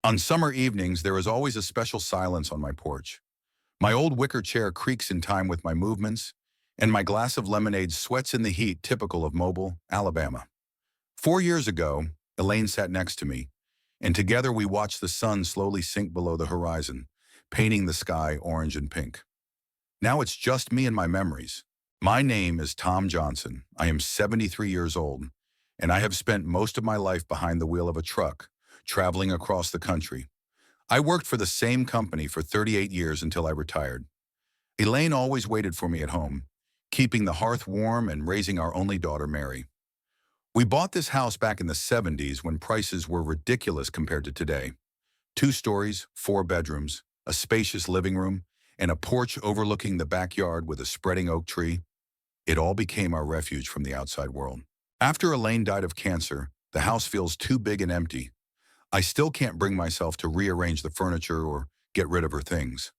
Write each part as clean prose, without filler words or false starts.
On summer evenings, there is always a special silence on my porch. My old wicker chair creaks in time with my movements, and my glass of lemonade sweats in the heat typical of Mobile, Alabama. 4 years ago, Elaine sat next to me, and together we watched the sun slowly sink below the horizon, painting the sky orange and pink. Now it's just me and my memories. My name is Tom Johnson. I am 73 years old, and I have spent most of my life behind the wheel of a truck, traveling across the country. I worked for the same company for 38 years until I retired. Elaine always waited for me at home, keeping the hearth warm and raising our only daughter, Mary. We bought this house back in the 70s when prices were ridiculous compared to today. 2 stories, 4 bedrooms, a spacious living room, and a porch overlooking the backyard with a spreading oak tree. It all became our refuge from the outside world. After Elaine died of cancer, the house feels too big and empty. I still can't bring myself to rearrange the furniture or get rid of her things.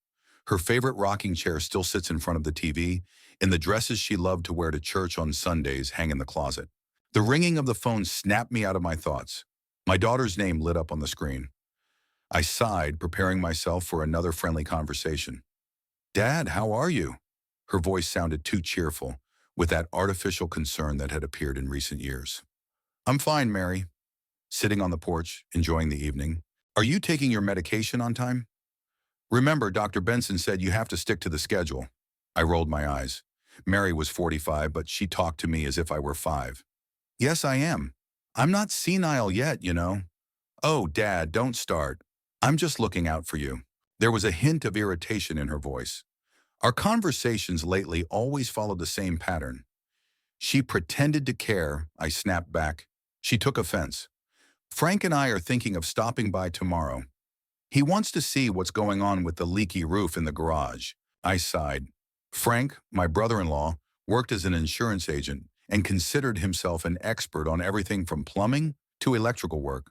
Her favorite rocking chair still sits in front of the TV, and the dresses she loved to wear to church on Sundays hang in the closet. The ringing of the phone snapped me out of my thoughts. My daughter's name lit up on the screen. I sighed, preparing myself for another friendly conversation. "Dad, how are you?" Her voice sounded too cheerful, with that artificial concern that had appeared in recent years. "I'm fine, Mary," sitting on the porch, enjoying the evening. "Are you taking your medication on time?" "Remember, Dr. Benson said you have to stick to the schedule." I rolled my eyes. Mary was 45, but she talked to me as if I were 5. "Yes, I am. I'm not senile yet, you know." "Oh, Dad, don't start. I'm just looking out for you." There was a hint of irritation in her voice. Our conversations lately always followed the same pattern. She pretended to care, I snapped back. She took offense. "Frank and I are thinking of stopping by tomorrow. He wants to see what's going on with the leaky roof in the garage." I sighed. Frank, my brother-in-law, worked as an insurance agent and considered himself an expert on everything from plumbing to electrical work.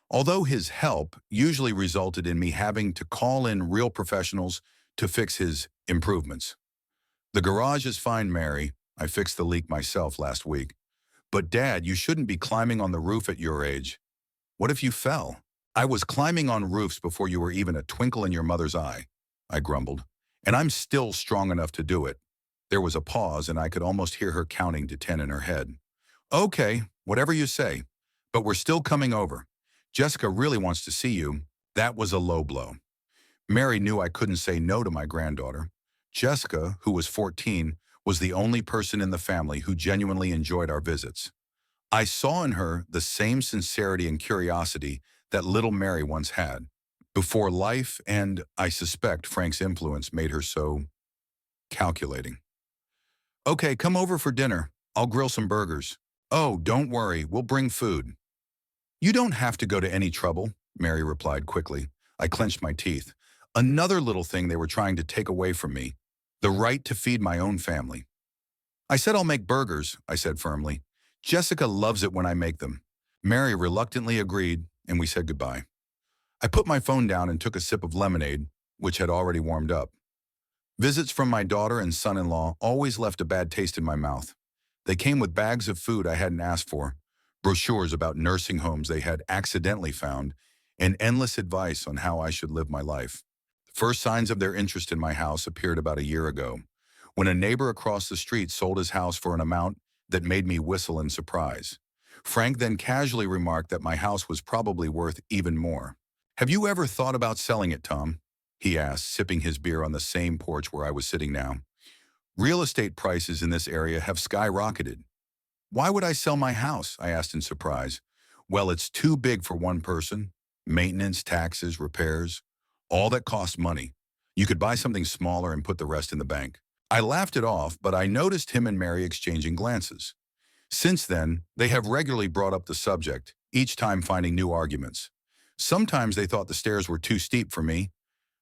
Although his help usually resulted in me having to call in real professionals to fix his improvements. "The garage is fine, Mary. I fixed the leak myself last week. But Dad, you shouldn't be climbing on the roof at your age. What if you fell?" "I was climbing on roofs before you were even a twinkle in your mother's eye," I grumbled. "And I'm still strong enough to do it." There was a pause, and I could almost hear her counting to 10 in her head. "Okay, whatever you say. But we're still coming over. Jessica really wants to see you." That was a low blow. Mary knew I couldn't say no to my granddaughter. Jessica, who was 14, was the only person in the family who genuinely enjoyed our visits. I saw in her the same sincerity and curiosity that little Mary once had. Before life and, I suspect, Frank's influence made her so calculating. "Okay, come over for dinner. I'll grill some burgers." "Oh, don't worry, we'll bring food." "You don't have to go to any trouble," Mary replied quickly. I clenched my teeth. Another little thing they were trying to take away from me, the right to feed my own family. "I said I'll make burgers," I said firmly. "Jessica loves it when I make them." Mary reluctantly agreed, and we said goodbye. I put my phone down and took a sip of lemonade, which had already warmed up. Visits from my daughter and son-in-law always left a bad taste in my mouth. They came with bags of food I hadn't asked for, brochures about nursing homes they had accidentally found, and endless advice on how I should live my life. The first signs of their interest in my house appeared about a year ago, when a neighbor across the street sold his house for an amount that made me whistle in surprise. Frank then casually remarked that my house was probably worth even more. "Have you ever thought about selling it, Tom?" he asked, sipping his beer on the same porch where I was sitting now. "Real estate prices in this area have skyrocketed." "Why would I sell my house?" I asked in surprise. "Well, it's too big for one person. Maintenance, taxes, repairs, all that costs money. You could buy something smaller and put the rest in the bank." I laughed it off, but I noticed him and Mary exchanging glances. Since then, they have regularly brought up the subject, each time finding new arguments. Sometimes they thought the stairs were too steep for me.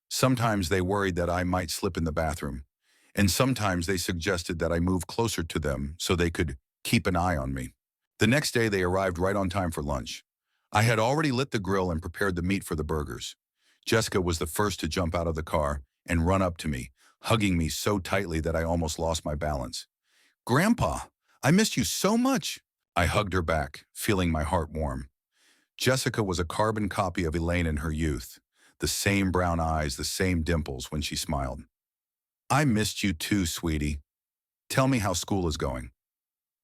Sometimes they worried that I might slip in the bathroom. And sometimes they suggested that I move closer to them so they could keep an eye on me. The next day, they arrived right on time for lunch. I had already lit the grill and prepared the meat for the burgers. Jessica was the first to jump out of the car and run up to me, hugging me so tightly that I almost lost my balance. "Grandpa, I missed you so much." I hugged her back, feeling my heart warm. Jessica was a carbon copy of Elaine in her youth. The same brown eyes, the same dimples when she smiled. I missed you too, sweetie. Tell me how school is going.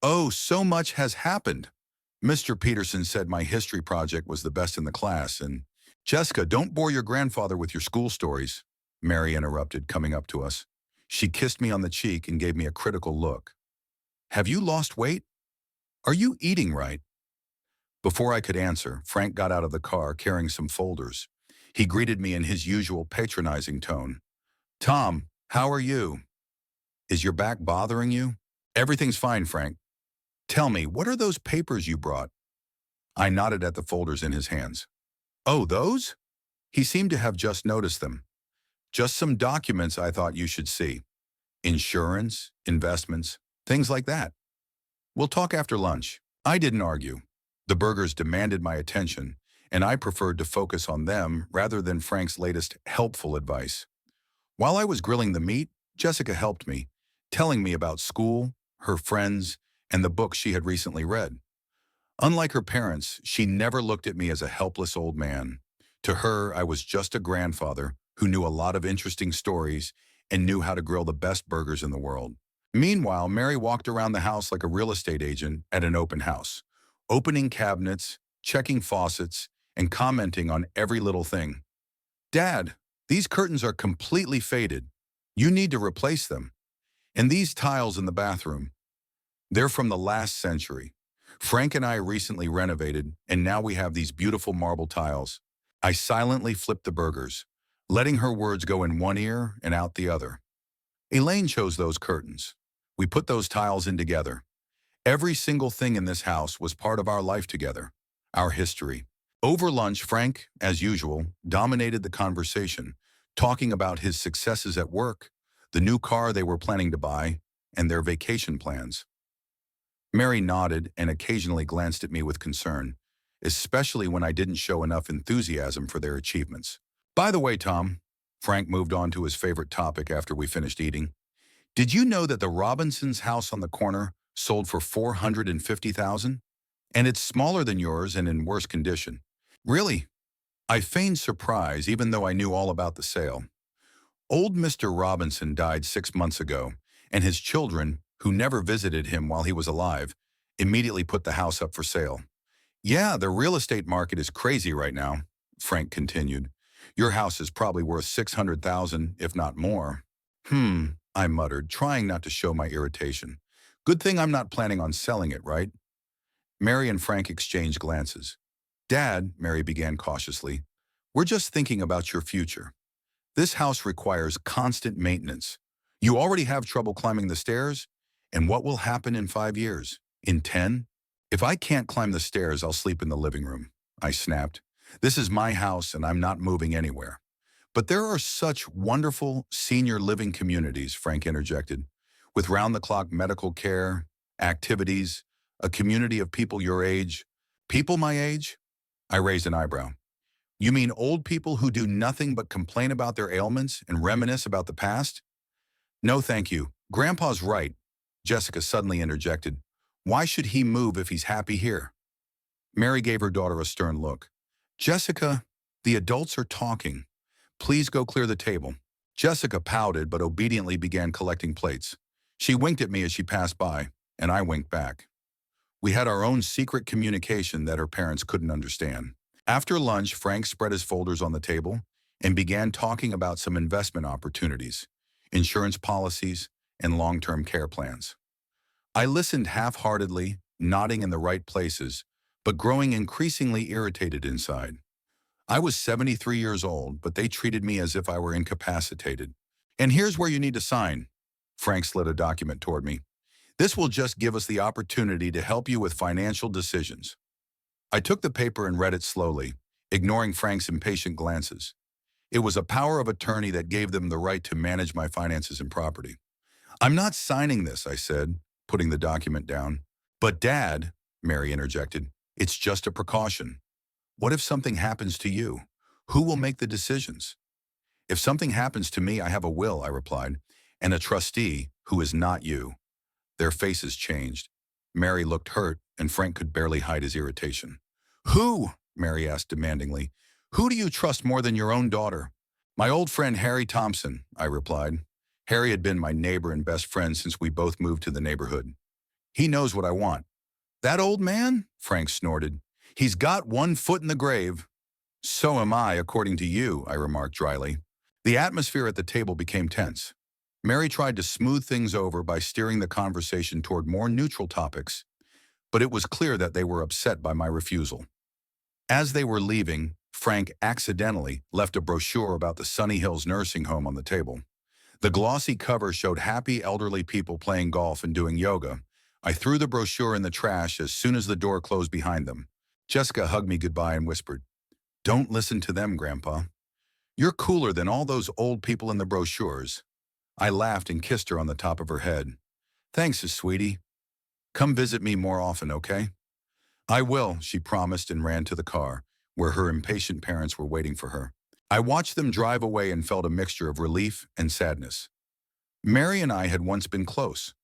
Oh, so much has happened. Mr. Peterson said my history project was the best in the class, and Jessica, don't bore your grandfather with your school stories, Mary interrupted, coming up to us. She kissed me on the cheek and gave me a critical look. Have you lost weight? Are you eating right? Before I could answer, Frank got out of the car carrying some folders. He greeted me in his usual patronizing tone. Tom, how are you? Is your back bothering you? Everything's fine, Frank. Tell me, what are those papers you brought? I nodded at the folders in his hands. Oh, those? He seemed to have just noticed them. Just some documents I thought you should see. Insurance, investments, things like that. We'll talk after lunch. I didn't argue. The burgers demanded my attention, and I preferred to focus on them rather than Frank's latest helpful advice. While I was grilling the meat, Jessica helped me, telling me about school, her friends, and the book she had recently read. Unlike her parents, she never looked at me as a helpless old man. To her, I was just a grandfather who knew a lot of interesting stories and knew how to grill the best burgers in the world. Meanwhile, Mary walked around the house like a real estate agent at an open house, opening cabinets, checking faucets, and commenting on every little thing. Dad, these curtains are completely faded. You need to replace them. And these tiles in the bathroom, they're from the last century. Frank and I recently renovated, and now we have these beautiful marble tiles. I silently flipped the burgers, letting her words go in one ear and out the other. Elaine chose those curtains. We put those tiles in together. Every single thing in this house was part of our life together, our history. Over lunch, Frank, as usual, dominated the conversation, talking about his successes at work, the new car they were planning to buy, and their vacation plans. Mary nodded and occasionally glanced at me with concern, especially when I didn't show enough enthusiasm for their achievements. By the way, Tom, Frank moved on to his favorite topic after we finished eating. Did you know that the Robinsons' house on the corner sold for $450,000? And it's smaller than yours and in worse condition. Really? I feigned surprise even though I knew all about the sale. Old Mr. Robinson died 6 months ago, and his children, who never visited him while he was alive, immediately put the house up for sale. Yeah, the real estate market is crazy right now, Frank continued. Your house is probably worth $600,000, if not more. I muttered, trying not to show my irritation. Good thing I'm not planning on selling it, right? Mary and Frank exchanged glances. Dad, Mary began cautiously, we're just thinking about your future. This house requires constant maintenance. You already have trouble climbing the stairs, and what will happen in 5 years? In 10? If I can't climb the stairs, I'll sleep in the living room, I snapped. This is my house and I'm not moving anywhere. But there are such wonderful senior living communities, Frank interjected, with round-the-clock medical care, activities, a community of people your age. People my age? I raised an eyebrow. You mean old people who do nothing but complain about their ailments and reminisce about the past? No, thank you. Grandpa's right, Jessica suddenly interjected. Why should he move if he's happy here? Mary gave her daughter a stern look. Jessica, the adults are talking. Please go clear the table. Jessica pouted but obediently began collecting plates. She winked at me as she passed by, and I winked back. We had our own secret communication that her parents couldn't understand. After lunch, Frank spread his folders on the table and began talking about some investment opportunities, insurance policies, and long-term care plans. I listened half-heartedly, nodding in the right places, but growing increasingly irritated inside. I was 73 years old, but they treated me as if I were incapacitated. And here's where you need to sign. Frank slid a document toward me. This will just give us the opportunity to help you with financial decisions. I took the paper and read it slowly, ignoring Frank's impatient glances. It was a power of attorney that gave them the right to manage my finances and property. I'm not signing this, I said, putting the document down. But Dad, Mary interjected, it's just a precaution. What if something happens to you? Who will make the decisions? If something happens to me, I have a will, I replied, and a trustee who is not you. Their faces changed. Mary looked hurt, and Frank could barely hide his irritation. Who? Mary asked demandingly. Who do you trust more than your own daughter? My old friend Harry Thompson, I replied. Harry had been my neighbor and best friend since we both moved to the neighborhood. He knows what I want. That old man? Frank snorted. He's got one foot in the grave. So am I, according to you, I remarked dryly. The atmosphere at the table became tense. Mary tried to smooth things over by steering the conversation toward more neutral topics, but it was clear that they were upset by my refusal. As they were leaving, Frank accidentally left a brochure about the Sunny Hills nursing home on the table. The glossy cover showed happy elderly people playing golf and doing yoga. I threw the brochure in the trash as soon as the door closed behind them. Jessica hugged me goodbye and whispered, "Don't listen to them, Grandpa. You're cooler than all those old people in the brochures." I laughed and kissed her on the top of her head. "Thanks, sweetie. Come visit me more often, okay?" "I will," she promised and ran to the car, where her impatient parents were waiting for her. I watched them drive away and felt a mixture of relief and sadness. Mary and I had once been close.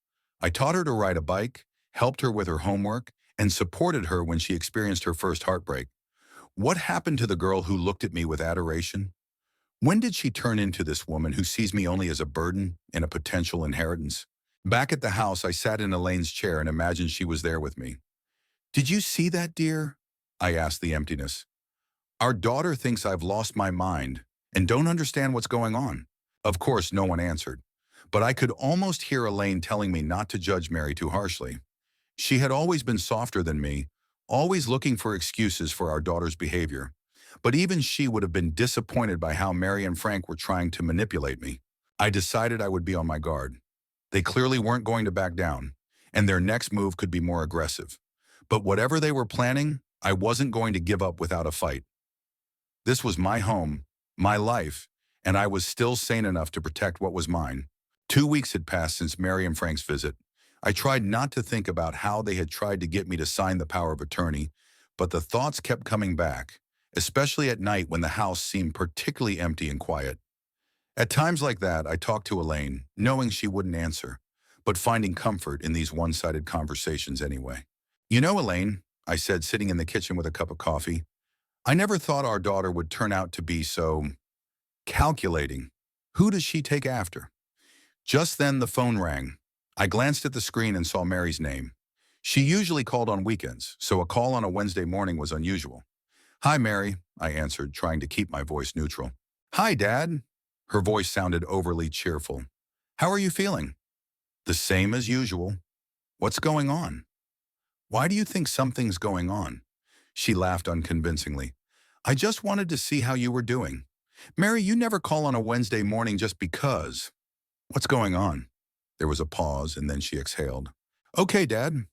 I taught her to ride a bike, helped her with her homework, and supported her when she experienced her first heartbreak. What happened to the girl who looked at me with adoration? When did she turn into this woman who sees me only as a burden and a potential inheritance? Back at the house, I sat in Elaine's chair and imagined she was there with me. "Did you see that, dear?" I asked the emptiness. "Our daughter thinks I've lost my mind and don't understand what's going on." Of course, no one answered, but I could almost hear Elaine telling me not to judge Mary too harshly. She had always been softer than me, always looking for excuses for our daughter's behavior. But even she would have been disappointed by how Mary and Frank were trying to manipulate me. I decided I would be on my guard. They clearly weren't going to back down, and their next move could be more aggressive. But whatever they were planning, I wasn't going to give up without a fight. This was my home, my life, and I was still sane enough to protect what was mine. 2 weeks had passed since Mary and Frank's visit. I tried not to think about how they had tried to get me to sign the power of attorney, but the thoughts kept coming back, especially at night when the house seemed particularly empty and quiet. At times like that, I talked to Elaine, knowing she wouldn't answer, but finding comfort in these one-sided conversations anyway. "You know, Elaine," I said, sitting in the kitchen with a cup of coffee, "I never thought our daughter would turn out to be so calculating. Who does she take after?" Just then the phone rang. I glanced at the screen and saw Mary's name. She usually called on weekends, so a call on a Wednesday morning was unusual. "Hi, Mary," I answered, trying to keep my voice neutral. "Hi, Dad." Her voice sounded overly cheerful. "How are you feeling?" "The same as usual." "What's going on?" "Why do you think something's going on?" She laughed unconvincingly. "I just wanted to see how you were doing. Mary, you never call on a Wednesday morning just because." "What's going on?" There was a pause, and then she exhaled. "Okay, Dad.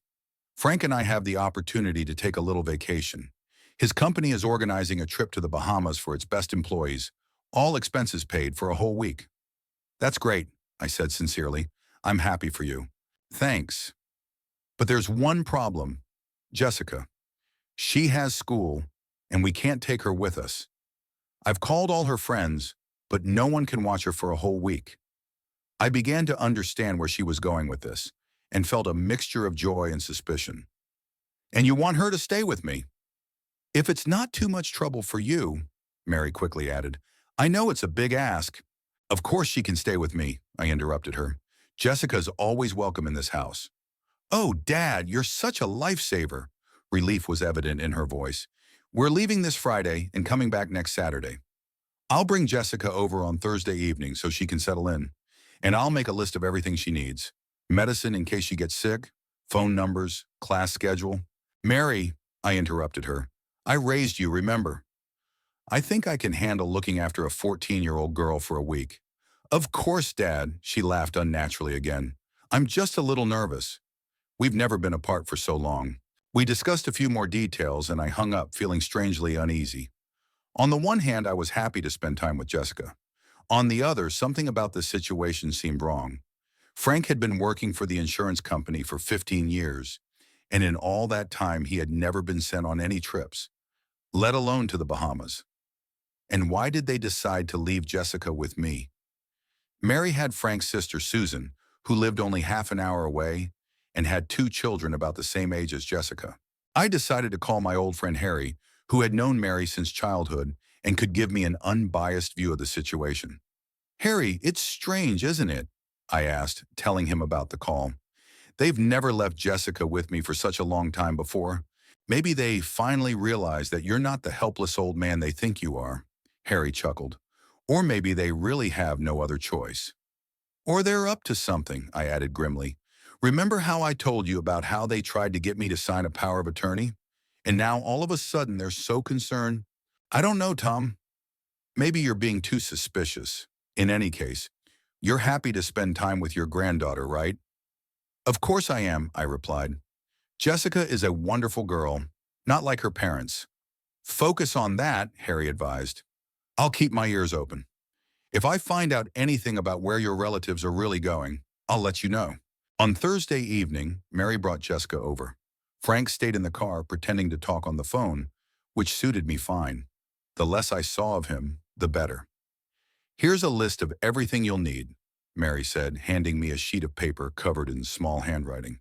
Frank and I have the opportunity to take a little vacation. His company is organizing a trip to the Bahamas for its best employees, all expenses paid for a whole week." "That's great," I said sincerely. "I'm happy for you." "Thanks. But there's one problem. Jessica. She has school, and we can't take her with us. I've called all her friends, but no one can watch her for a whole week." I began to understand where she was going with this, and felt a mixture of joy and suspicion. "And you want her to stay with me?" "If it's not too much trouble for you," Mary quickly added. "I know it's a big ask." "Of course she can stay with me," I interrupted her. "Jessica's always welcome in this house." "Oh, Dad, you're such a lifesaver." Relief was evident in her voice. "We're leaving this Friday and coming back next Saturday. I'll bring Jessica over on Thursday evening so she can settle in. And I'll make a list of everything she needs. Medicine in case she gets sick, phone numbers, class schedule." "Mary," I interrupted her, "I raised you, remember? I think I can handle looking after a 14-year-old girl for a week." "Of course, Dad," she laughed unnaturally again. "I'm just a little nervous. We've never been apart for so long." We discussed a few more details, and I hung up feeling strangely uneasy. On the one hand, I was happy to spend time with Jessica. On the other, something about the situation seemed wrong. Frank had been working for the insurance company for 15 years, and in all that time he had never been sent on any trips, let alone to the Bahamas. And why did they decide to leave Jessica with me? Mary had Frank's sister Susan, who lived only half an hour away, and had 2 children about the same age as Jessica. I decided to call my old friend Harry, who had known Mary since childhood and could give me an unbiased view of the situation. "Harry, it's strange, isn't it?" I asked, telling him about the call. "They've never left Jessica with me for such a long time before. Maybe they finally realize that you're not the helpless old man they think you are." Harry chuckled. "Or maybe they really have no other choice. Or they're up to something," I added grimly. "Remember how I told you about how they tried to get me to sign a power of attorney? And now all of a sudden they're so concerned." "I don't know, Tom. Maybe you're being too suspicious. In any case, you're happy to spend time with your granddaughter, right?" "Of course I am," I replied. "Jessica is a wonderful girl, not like her parents." "Focus on that," Harry advised. "I'll keep my ears open. If I find out anything about where your relatives are really going, I'll let you know." On Thursday evening, Mary brought Jessica over. Frank stayed in the car pretending to talk on the phone, which suited me fine. The less I saw of him, the better. "Here's a list of everything you'll need," Mary said, handing me a sheet of paper covered in small handwriting.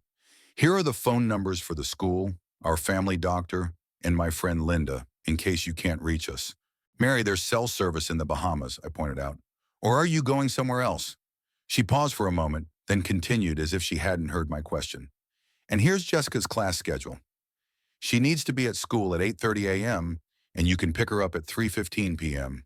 "Here are the phone numbers for the school, our family doctor, and my friend Linda, in case you can't reach us." "Mary, there's cell service in the Bahamas," I pointed out. "Or are you going somewhere else?" She paused for a moment, then continued as if she hadn't heard my question. "And here's Jessica's class schedule. She needs to be at school at 8:30 a.m., and you can pick her up at 3:15 p.m.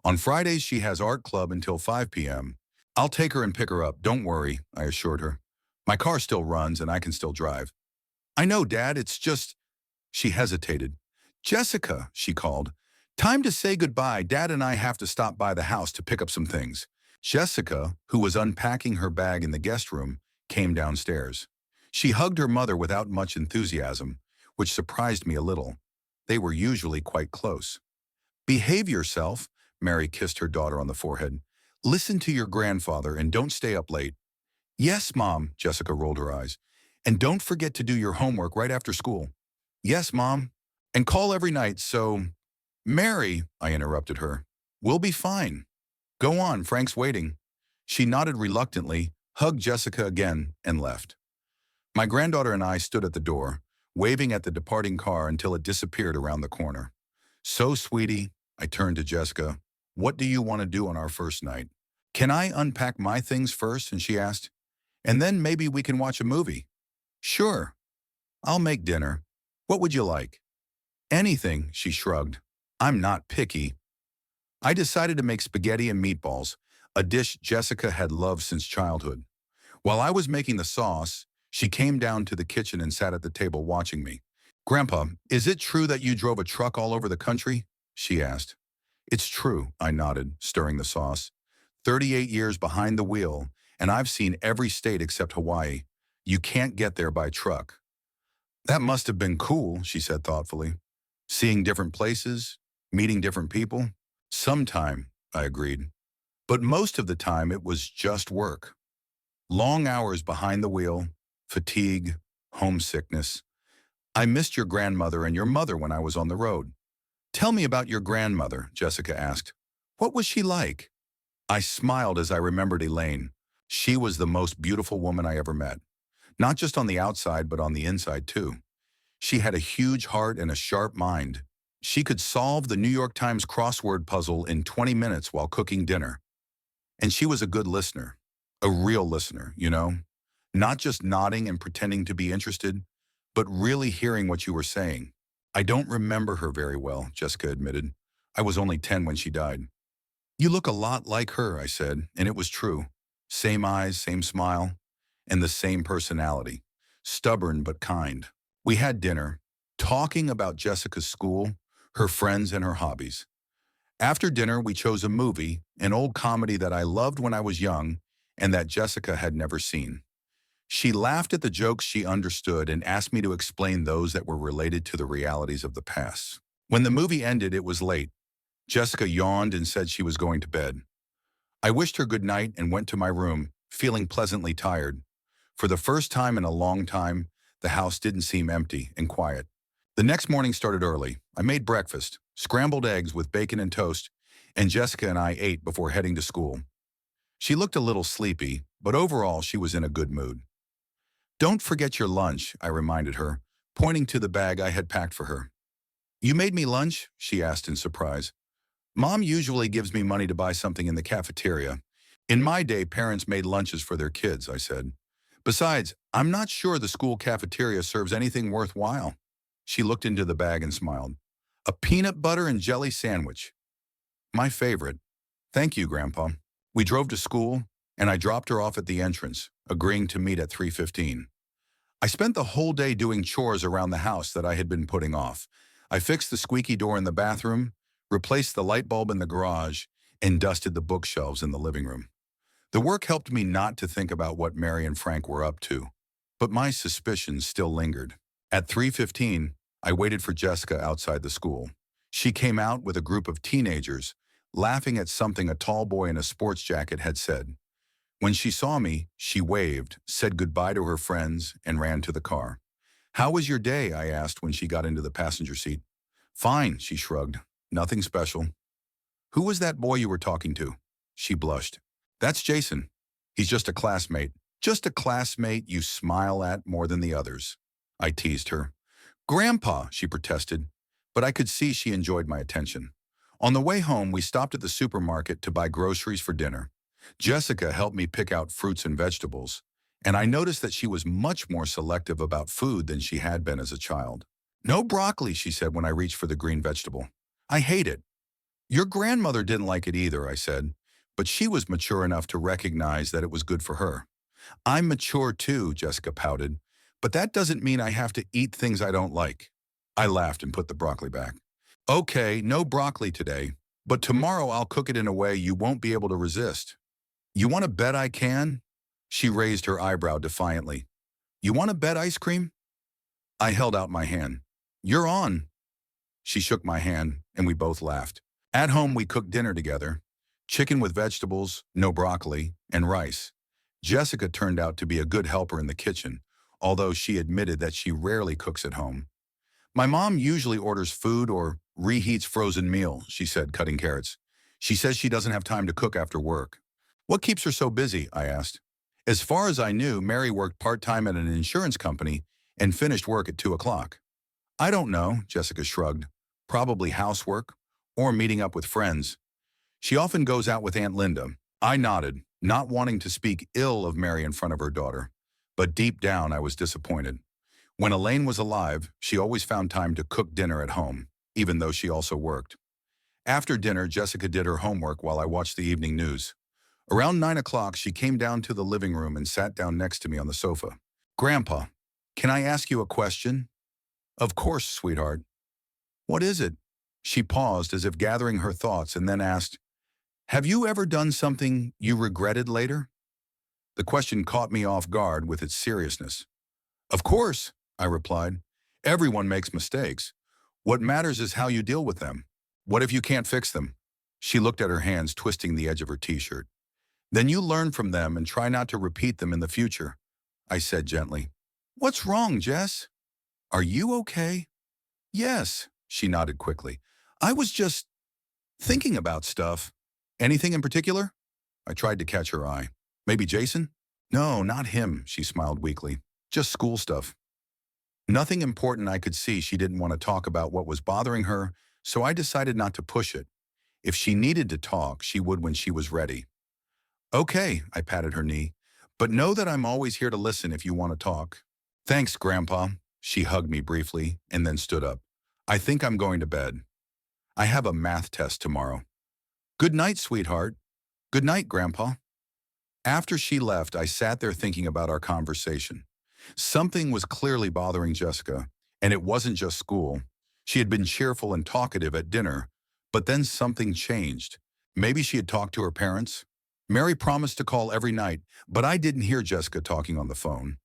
On Fridays, she has art club until 5 p.m. "I'll take her and pick her up, don't worry," I assured her. "My car still runs and I can still drive." "I know, Dad, it's just—" She hesitated. "Jessica," she called. "Time to say goodbye. Dad and I have to stop by the house to pick up some things." Jessica, who was unpacking her bag in the guest room, came downstairs. She hugged her mother without much enthusiasm, which surprised me a little. They were usually quite close. "Behave yourself," Mary kissed her daughter on the forehead. "Listen to your grandfather and don't stay up late." "Yes, Mom," Jessica rolled her eyes. "And don't forget to do your homework right after school." "Yes, Mom. And call every night so—" "Mary," I interrupted her. "We'll be fine. Go on, Frank's waiting." She nodded reluctantly, hugged Jessica again, and left. My granddaughter and I stood at the door, waving at the departing car until it disappeared around the corner. "So, sweetie," I turned to Jessica, "what do you want to do on our first night?" "Can I unpack my things first?" and she asked. "And then maybe we can watch a movie." "Sure. I'll make dinner. What would you like?" "Anything," she shrugged. "I'm not picky." I decided to make spaghetti and meatballs, a dish Jessica had loved since childhood. While I was making the sauce, she came down to the kitchen and sat at the table watching me. "Grandpa, is it true that you drove a truck all over the country?" she asked. "It's true," I nodded, stirring the sauce. 38 years behind the wheel, and I've seen every state except Hawaii. You can't get there by truck." "That must have been cool," she said thoughtfully. "Seeing different places, meeting different people." "Sometime," I agreed. "But most of the time it was just work. Long hours behind the wheel, fatigue, homesickness. I missed your grandmother and your mother when I was on the road." "Tell me about your grandmother," Jessica asked. "What was she like?" I smiled as I remembered Elaine. She was the most beautiful woman I ever met. Not just on the outside, but on the inside too. She had a huge heart and a sharp mind. She could solve the New York Times crossword puzzle in 20 minutes while cooking dinner. And she was a good listener. A real listener, you know? Not just nodding and pretending to be interested, but really hearing what you were saying. "I don't remember her very well," Jessica admitted. "I was only 10 when she died." "You look a lot like her," I said, and it was true. Same eyes, same smile, and the same personality. Stubborn but kind. We had dinner, talking about Jessica's school, her friends, and her hobbies. After dinner, we chose a movie, an old comedy that I loved when I was young and that Jessica had never seen. She laughed at the jokes she understood and asked me to explain those that were related to the realities of the past. When the movie ended, it was late. Jessica yawned and said she was going to bed. I wished her good night and went to my room, feeling pleasantly tired. For the first time in a long time, the house didn't seem empty and quiet. The next morning started early. I made breakfast, scrambled eggs with bacon and toast, and Jessica and I ate before heading to school. She looked a little sleepy, but overall she was in a good mood. "Don't forget your lunch," I reminded her, pointing to the bag I had packed for her. You made me lunch? She asked in surprise. Mom usually gives me money to buy something in the cafeteria. In my day, parents made lunches for their kids, I said. Besides, I'm not sure the school cafeteria serves anything worthwhile. She looked into the bag and smiled. A peanut butter and jelly sandwich. My favorite. Thank you, Grandpa. We drove to school, and I dropped her off at the entrance, agreeing to meet at 3:15. I spent the whole day doing chores around the house that I had been putting off. I fixed the squeaky door in the bathroom, replaced the light bulb in the garage, and dusted the bookshelves in the living room. The work helped me not to think about what Mary and Frank were up to, but my suspicions still lingered. At 3:15, I waited for Jessica outside the school. She came out with a group of teenagers, laughing at something a tall boy in a sports jacket had said. When she saw me, she waved, said goodbye to her friends, and ran to the car. How was your day? I asked when she got into the passenger seat. Fine, she shrugged. Nothing special. Who was that boy you were talking to? She blushed. That's Jason. He's just a classmate. Just a classmate you smile at more than the others. I teased her. Grandpa, she protested, but I could see she enjoyed my attention. On the way home, we stopped at the supermarket to buy groceries for dinner. Jessica helped me pick out fruits and vegetables, and I noticed that she was much more selective about food than she had been as a child. No broccoli, she said when I reached for the green vegetable. I hate it. Your grandmother didn't like it either, I said, but she was mature enough to recognize that it was good for her. I'm mature too, Jessica pouted, but that doesn't mean I have to eat things I don't like. I laughed and put the broccoli back. Okay, no broccoli today, but tomorrow I'll cook it in a way you won't be able to resist. You want to bet I can? She raised her eyebrow defiantly. You want to bet ice cream? I held out my hand. You're on. She shook my hand, and we both laughed. At home, we cooked dinner together. Chicken with vegetables, no broccoli, and rice. Jessica turned out to be a good helper in the kitchen, although she admitted that she rarely cooks at home. My mom usually orders food or reheats frozen meal, she said, cutting carrots. She says she doesn't have time to cook after work. What keeps her so busy? I asked. As far as I knew, Mary worked part-time at an insurance company and finished work at 2 o'clock. I don't know, Jessica shrugged. Probably housework or meeting up with friends. She often goes out with Aunt Linda. I nodded, not wanting to speak ill of Mary in front of her daughter. But deep down, I was disappointed. When Elaine was alive, she always found time to cook dinner at home, even though she also worked. After dinner, Jessica did her homework while I watched the evening news. Around 9 o'clock, she came down to the living room and sat down next to me on the sofa. Grandpa, can I ask you a question? Of course, sweetheart. What is it? She paused as if gathering her thoughts and then asked, have you ever done something you regretted later? The question caught me off guard with its seriousness. Of course, I replied. Everyone makes mistakes. What matters is how you deal with them. What if you can't fix them? She looked at her hands, twisting the edge of her t-shirt. Then you learn from them and try not to repeat them in the future, I said gently. What's wrong, Jess? Are you okay? Yes, she nodded quickly. I was just thinking about stuff. Anything in particular? I tried to catch her eye. Maybe Jason? No, not him, she smiled weakly. Just school stuff. Nothing important. I could see she didn't want to talk about what was bothering her, so I decided not to push it. If she needed to talk, she would when she was ready. Okay, I patted her knee, but know that I'm always here to listen if you want to talk. Thanks, Grandpa. She hugged me briefly and then stood up. I think I'm going to bed. I have a math test tomorrow. Good night, sweetheart. Good night, Grandpa. After she left, I sat there thinking about our conversation. Something was clearly bothering Jessica, and it wasn't just school. She had been cheerful and talkative at dinner, but then something changed. Maybe she had talked to her parents. Mary promised to call every night, but I didn't hear Jessica talking on the phone.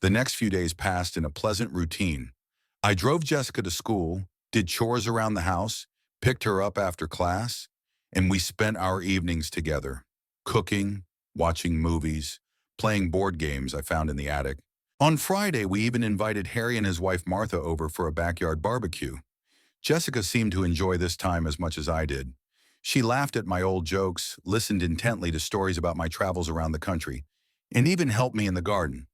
The next few days passed in a pleasant routine. I drove Jessica to school, did chores around the house, picked her up after class, and we spent our evenings together, cooking, watching movies, playing board games I found in the attic. On Friday, we even invited Harry and his wife Martha over for a backyard barbecue. Jessica seemed to enjoy this time as much as I did. She laughed at my old jokes, listened intently to stories about my travels around the country, and even helped me in the garden,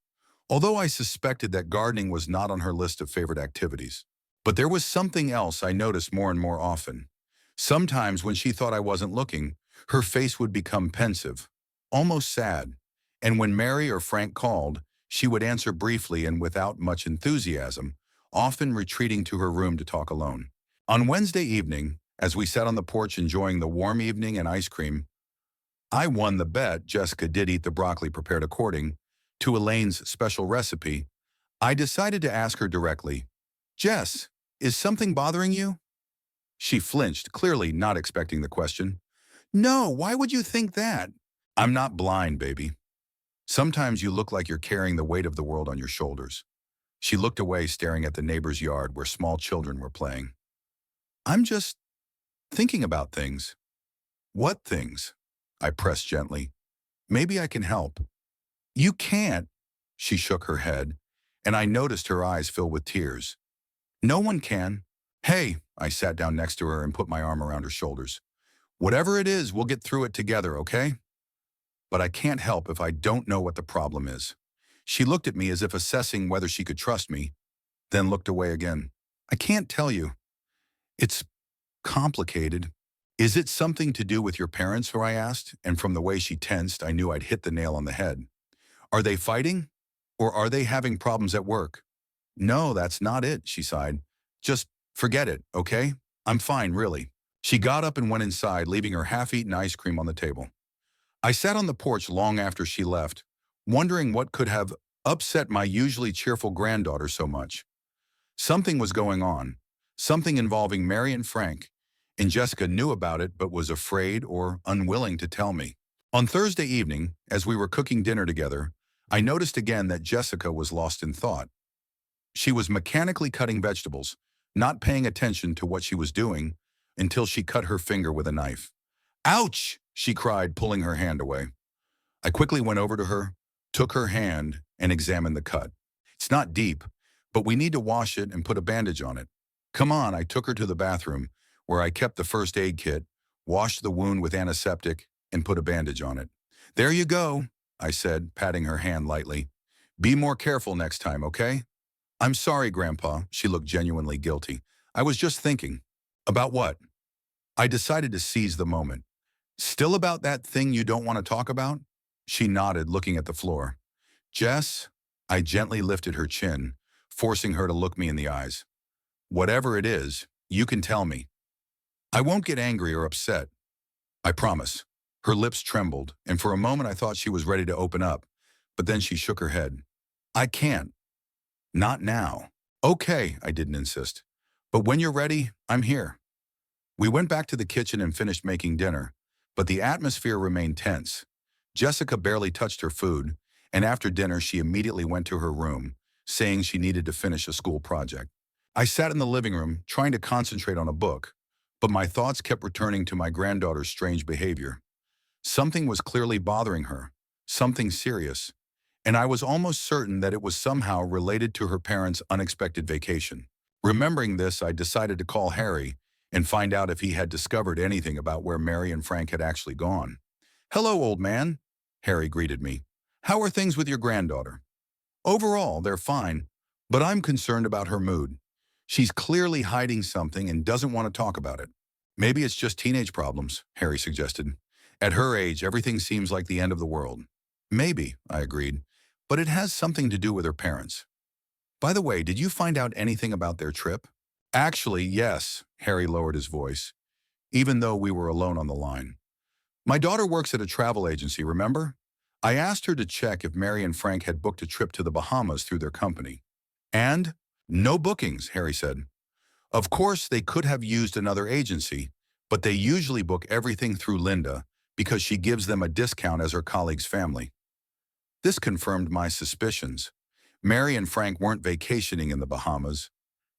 although I suspected that gardening was not on her list of favorite activities. But there was something else I noticed more and more often. Sometimes when she thought I wasn't looking, her face would become pensive, almost sad. And when Mary or Frank called, she would answer briefly and without much enthusiasm, often retreating to her room to talk alone. On Wednesday evening, as we sat on the porch enjoying the warm evening and ice cream, I won the bet. Jessica did eat the broccoli prepared according to Elaine's special recipe. I decided to ask her directly, "Jess, is something bothering you?" She flinched, clearly not expecting the question. "No, why would you think that?" "I'm not blind, baby. Sometimes you look like you're carrying the weight of the world on your shoulders." She looked away, staring at the neighbor's yard where small children were playing. "I'm just thinking about things." "What things?" I pressed gently. "Maybe I can help." "You can't." She shook her head, and I noticed her eyes fill with tears. "No one can." "Hey," I sat down next to her and put my arm around her shoulders. "Whatever it is, we'll get through it together, okay? But I can't help if I don't know what the problem is." She looked at me as if assessing whether she could trust me, then looked away again. "I can't tell you. It's complicated." "Is it something to do with your parents?" Who I asked, and from the way she tensed, I knew I'd hit the nail on the head. "Are they fighting? Or are they having problems at work?" "No, that's not it," she sighed. "Just forget it, okay? I'm fine, really." She got up and went inside, leaving her half-eaten ice cream on the table. I sat on the porch long after she left, wondering what could have upset my usually cheerful granddaughter so much. Something was going on, something involving Mary and Frank, and Jessica knew about it but was afraid or unwilling to tell me. On Thursday evening, as we were cooking dinner together, I noticed again that Jessica was lost in thought. She was mechanically cutting vegetables, not paying attention to what she was doing, until she cut her finger with a knife. "Ouch!" she cried, pulling her hand away. I quickly went over to her, took her hand, and examined the cut. "It's not deep, but we need to wash it and put a bandage on it." "Come on." I took her to the bathroom, where I kept the first aid kit, washed the wound with antiseptic, and put a bandage on it. "There you go," I said, patting her hand lightly. "Be more careful next time, okay?" "I'm sorry, Grandpa." She looked genuinely guilty. "I was just thinking." "About what?" I decided to seize the moment. "Still about that thing you don't want to talk about?" She nodded, looking at the floor. "Jess," I gently lifted her chin, forcing her to look me in the eyes. "Whatever it is, you can tell me. I won't get angry or upset. I promise." Her lips trembled, and for a moment I thought she was ready to open up, but then she shook her head. "I can't. Not now." "Okay," I didn't insist. "But when you're ready, I'm here." We went back to the kitchen and finished making dinner, but the atmosphere remained tense. Jessica barely touched her food, and after dinner she immediately went to her room, saying she needed to finish a school project. I sat in the living room, trying to concentrate on a book, but my thoughts kept returning to my granddaughter's strange behavior. Something was clearly bothering her, something serious, and I was almost certain that it was somehow related to her parents' unexpected vacation. Remembering this, I decided to call Harry and find out if he had discovered anything about where Mary and Frank had actually gone. "Hello, old man," Harry greeted me. "How are things with your granddaughter?" "Overall, they're fine, but I'm concerned about her mood. She's clearly hiding something and doesn't want to talk about it." "Maybe it's just teenage problems," Harry suggested. "At her age, everything seems like the end of the world." "Maybe," I agreed, "but it has something to do with her parents. By the way, did you find out anything about their trip?" "Actually, yes," Harry lowered his voice, even though we were alone on the line. "My daughter works at a travel agency, remember? I asked her to check if Mary and Frank had booked a trip to the Bahamas through their company. And no bookings," Harry said. "Of course, they could have used another agency, but they usually book everything through Linda because she gives them a discount as her colleague's family." This confirmed my suspicions. Mary and Frank weren't vacationing in the Bahamas.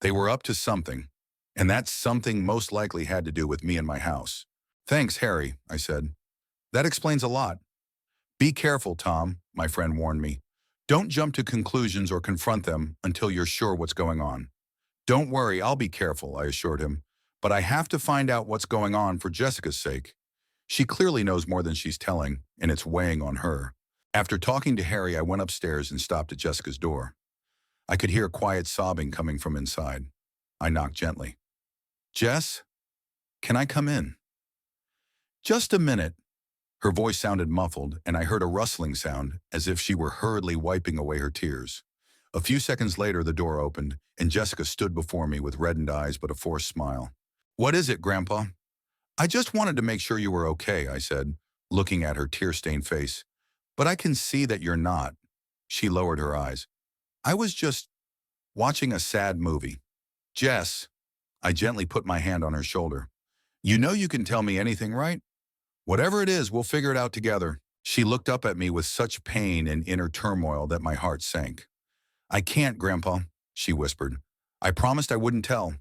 They were up to something, and that something most likely had to do with me and my house. "Thanks, Harry," I said. "That explains a lot." "Be careful, Tom," my friend warned me. "Don't jump to conclusions or confront them until you're sure what's going on." "Don't worry, I'll be careful," I assured him. "But I have to find out what's going on for Jessica's sake. She clearly knows more than she's telling, and it's weighing on her." After talking to Harry, I went upstairs and stopped at Jessica's door. I could hear quiet sobbing coming from inside. I knocked gently. Jess, can I come in? Just a minute. Her voice sounded muffled, and I heard a rustling sound, as if she were hurriedly wiping away her tears. A few seconds later, the door opened, and Jessica stood before me with reddened eyes but a forced smile. What is it, Grandpa? I just wanted to make sure you were okay, I said, looking at her tear-stained face. But I can see that you're not. She lowered her eyes. I was just watching a sad movie. Jess, I gently put my hand on her shoulder. You know you can tell me anything, right? Whatever it is, we'll figure it out together. She looked up at me with such pain and inner turmoil that my heart sank. I can't, Grandpa, she whispered. I promised I wouldn't tell.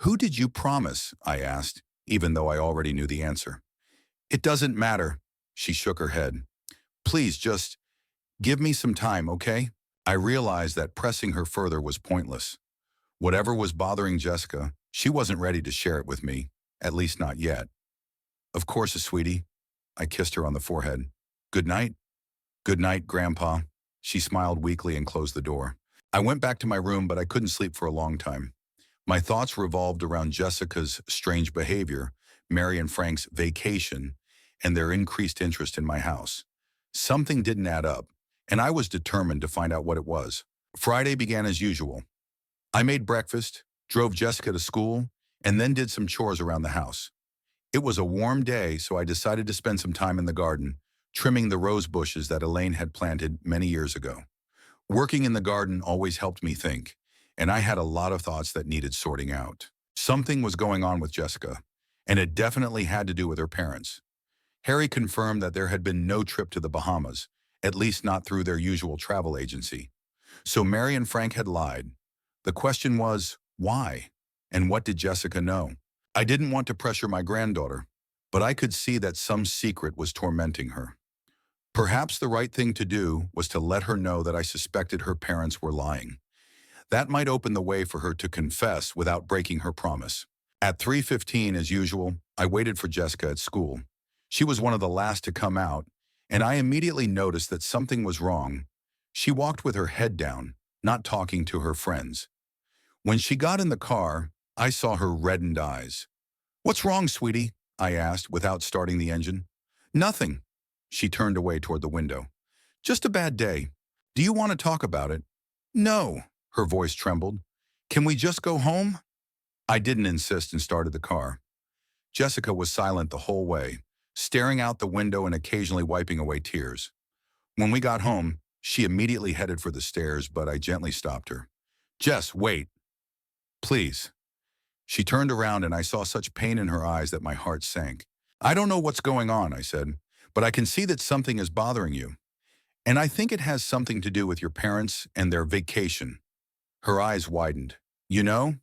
Who did you promise? I asked, even though I already knew the answer. It doesn't matter, she shook her head. Please just give me some time, okay? I realized that pressing her further was pointless. Whatever was bothering Jessica, she wasn't ready to share it with me, at least not yet. Of course, sweetie. I kissed her on the forehead. Good night. Good night, Grandpa. She smiled weakly and closed the door. I went back to my room, but I couldn't sleep for a long time. My thoughts revolved around Jessica's strange behavior, Mary and Frank's vacation, and their increased interest in my house. Something didn't add up, and I was determined to find out what it was. Friday began as usual. I made breakfast, drove Jessica to school, and then did some chores around the house. It was a warm day, so I decided to spend some time in the garden, trimming the rose bushes that Elaine had planted many years ago. Working in the garden always helped me think, and I had a lot of thoughts that needed sorting out. Something was going on with Jessica, and it definitely had to do with her parents. Harry confirmed that there had been no trip to the Bahamas, at least not through their usual travel agency. So Mary and Frank had lied. The question was, why? And what did Jessica know? I didn't want to pressure my granddaughter, but I could see that some secret was tormenting her. Perhaps the right thing to do was to let her know that I suspected her parents were lying. That might open the way for her to confess without breaking her promise. At 3:15, as usual, I waited for Jessica at school. She was one of the last to come out, and I immediately noticed that something was wrong. She walked with her head down, not talking to her friends. When she got in the car, I saw her reddened eyes. What's wrong, sweetie? I asked without starting the engine. Nothing. She turned away toward the window. Just a bad day. Do you want to talk about it? No. Her voice trembled. Can we just go home? I didn't insist and started the car. Jessica was silent the whole way, staring out the window and occasionally wiping away tears. When we got home, she immediately headed for the stairs, but I gently stopped her. Jess, wait. Please. She turned around and I saw such pain in her eyes that my heart sank. I don't know what's going on, I said, but I can see that something is bothering you. And I think it has something to do with your parents and their vacation. Her eyes widened. You know,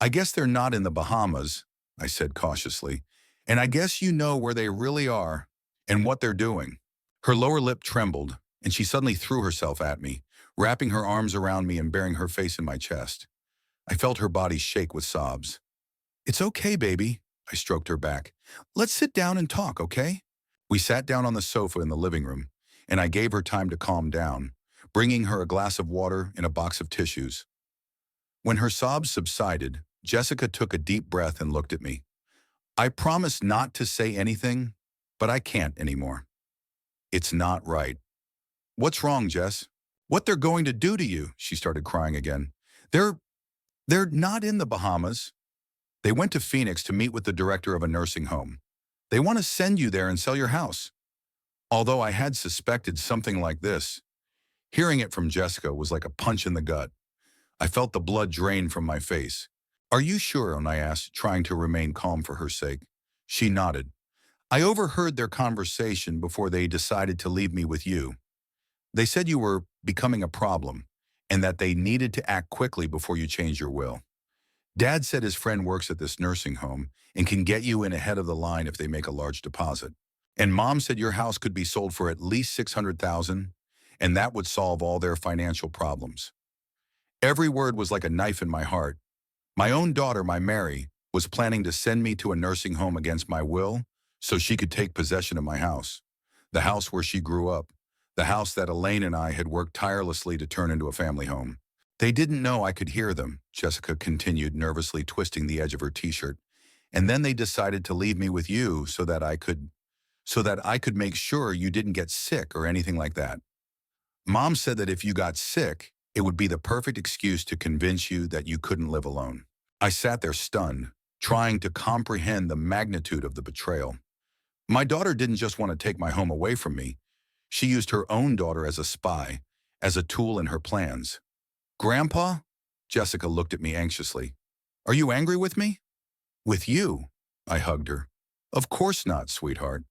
I guess they're not in the Bahamas, I said cautiously, and I guess you know where they really are and what they're doing. Her lower lip trembled, and she suddenly threw herself at me, wrapping her arms around me and burying her face in my chest. I felt her body shake with sobs. It's okay, baby, I stroked her back. Let's sit down and talk, okay? We sat down on the sofa in the living room, and I gave her time to calm down, bringing her a glass of water and a box of tissues. When her sobs subsided, Jessica took a deep breath and looked at me. I promised not to say anything, but I can't anymore. It's not right. What's wrong, Jess? What they're going to do to you, she started crying again. They're not in the Bahamas. They went to Phoenix to meet with the director of a nursing home. They want to send you there and sell your house. Although I had suspected something like this, hearing it from Jessica was like a punch in the gut. I felt the blood drain from my face. Are you sure? I asked, trying to remain calm for her sake. She nodded. I overheard their conversation before they decided to leave me with you. They said you were becoming a problem and that they needed to act quickly before you change your will. Dad said his friend works at this nursing home and can get you in ahead of the line if they make a large deposit. And Mom said your house could be sold for at least $600,000, and that would solve all their financial problems. Every word was like a knife in my heart. My own daughter, my Mary, was planning to send me to a nursing home against my will so she could take possession of my house, the house where she grew up, the house that Elaine and I had worked tirelessly to turn into a family home. They didn't know I could hear them, Jessica continued, nervously twisting the edge of her t-shirt. And then they decided to leave me with you so that I could make sure you didn't get sick or anything like that. Mom said that if you got sick, it would be the perfect excuse to convince you that you couldn't live alone. I sat there stunned, trying to comprehend the magnitude of the betrayal. My daughter didn't just want to take my home away from me. She used her own daughter as a spy, as a tool in her plans. Grandpa? Jessica looked at me anxiously. Are you angry with me? With you? I hugged her. Of course not, sweetheart.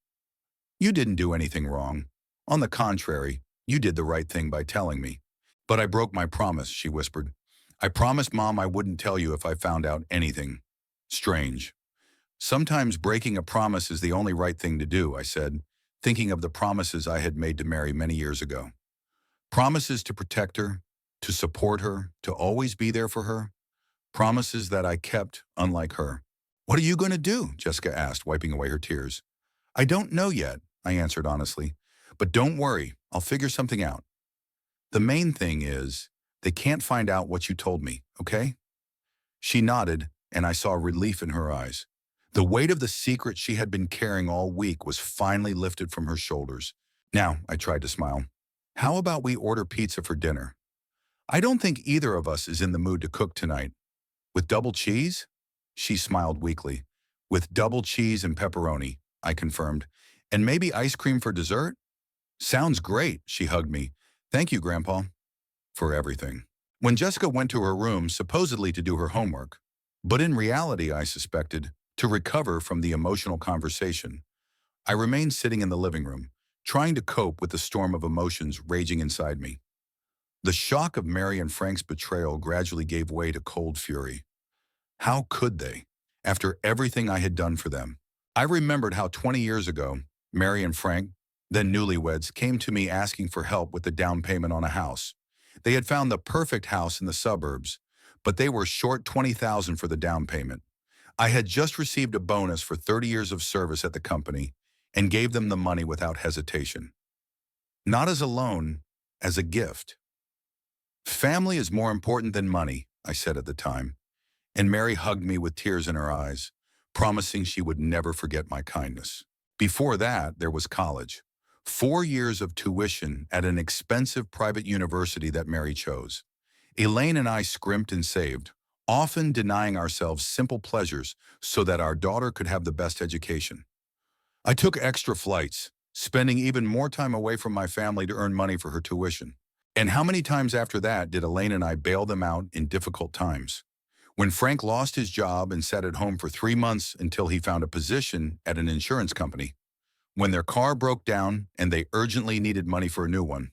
You didn't do anything wrong. On the contrary, you did the right thing by telling me. But I broke my promise, she whispered. I promised Mom I wouldn't tell you if I found out anything strange. Sometimes breaking a promise is the only right thing to do, I said, thinking of the promises I had made to Mary many years ago. Promises to protect her, to support her, to always be there for her. Promises that I kept, unlike her. What are you going to do? Jessica asked, wiping away her tears. I don't know yet, I answered honestly. But don't worry, I'll figure something out. The main thing is, they can't find out what you told me, okay? She nodded, and I saw relief in her eyes. The weight of the secret she had been carrying all week was finally lifted from her shoulders. Now, I tried to smile. How about we order pizza for dinner? I don't think either of us is in the mood to cook tonight. With double cheese? She smiled weakly. With double cheese and pepperoni, I confirmed. And maybe ice cream for dessert? Sounds great, she hugged me. Thank you, Grandpa, for everything. When Jessica went to her room, supposedly to do her homework, but in reality, I suspected, to recover from the emotional conversation, I remained sitting in the living room, trying to cope with the storm of emotions raging inside me. The shock of Mary and Frank's betrayal gradually gave way to cold fury. How could they, after everything I had done for them? I remembered how 20 years ago, Mary and Frank, then newlyweds, came to me asking for help with the down payment on a house. They had found the perfect house in the suburbs, but they were short $20,000 for the down payment. I had just received a bonus for 30 years of service at the company and gave them the money without hesitation. Not as a loan, as a gift. Family is more important than money, I said at the time, and Mary hugged me with tears in her eyes, promising she would never forget my kindness. Before that, there was college. 4 years of tuition at an expensive private university that Mary chose. Elaine and I scrimped and saved, often denying ourselves simple pleasures so that our daughter could have the best education. I took extra flights, spending even more time away from my family to earn money for her tuition. And how many times after that did Elaine and I bail them out in difficult times? When Frank lost his job and sat at home for 3 months until he found a position at an insurance company. When their car broke down and they urgently needed money for a new one.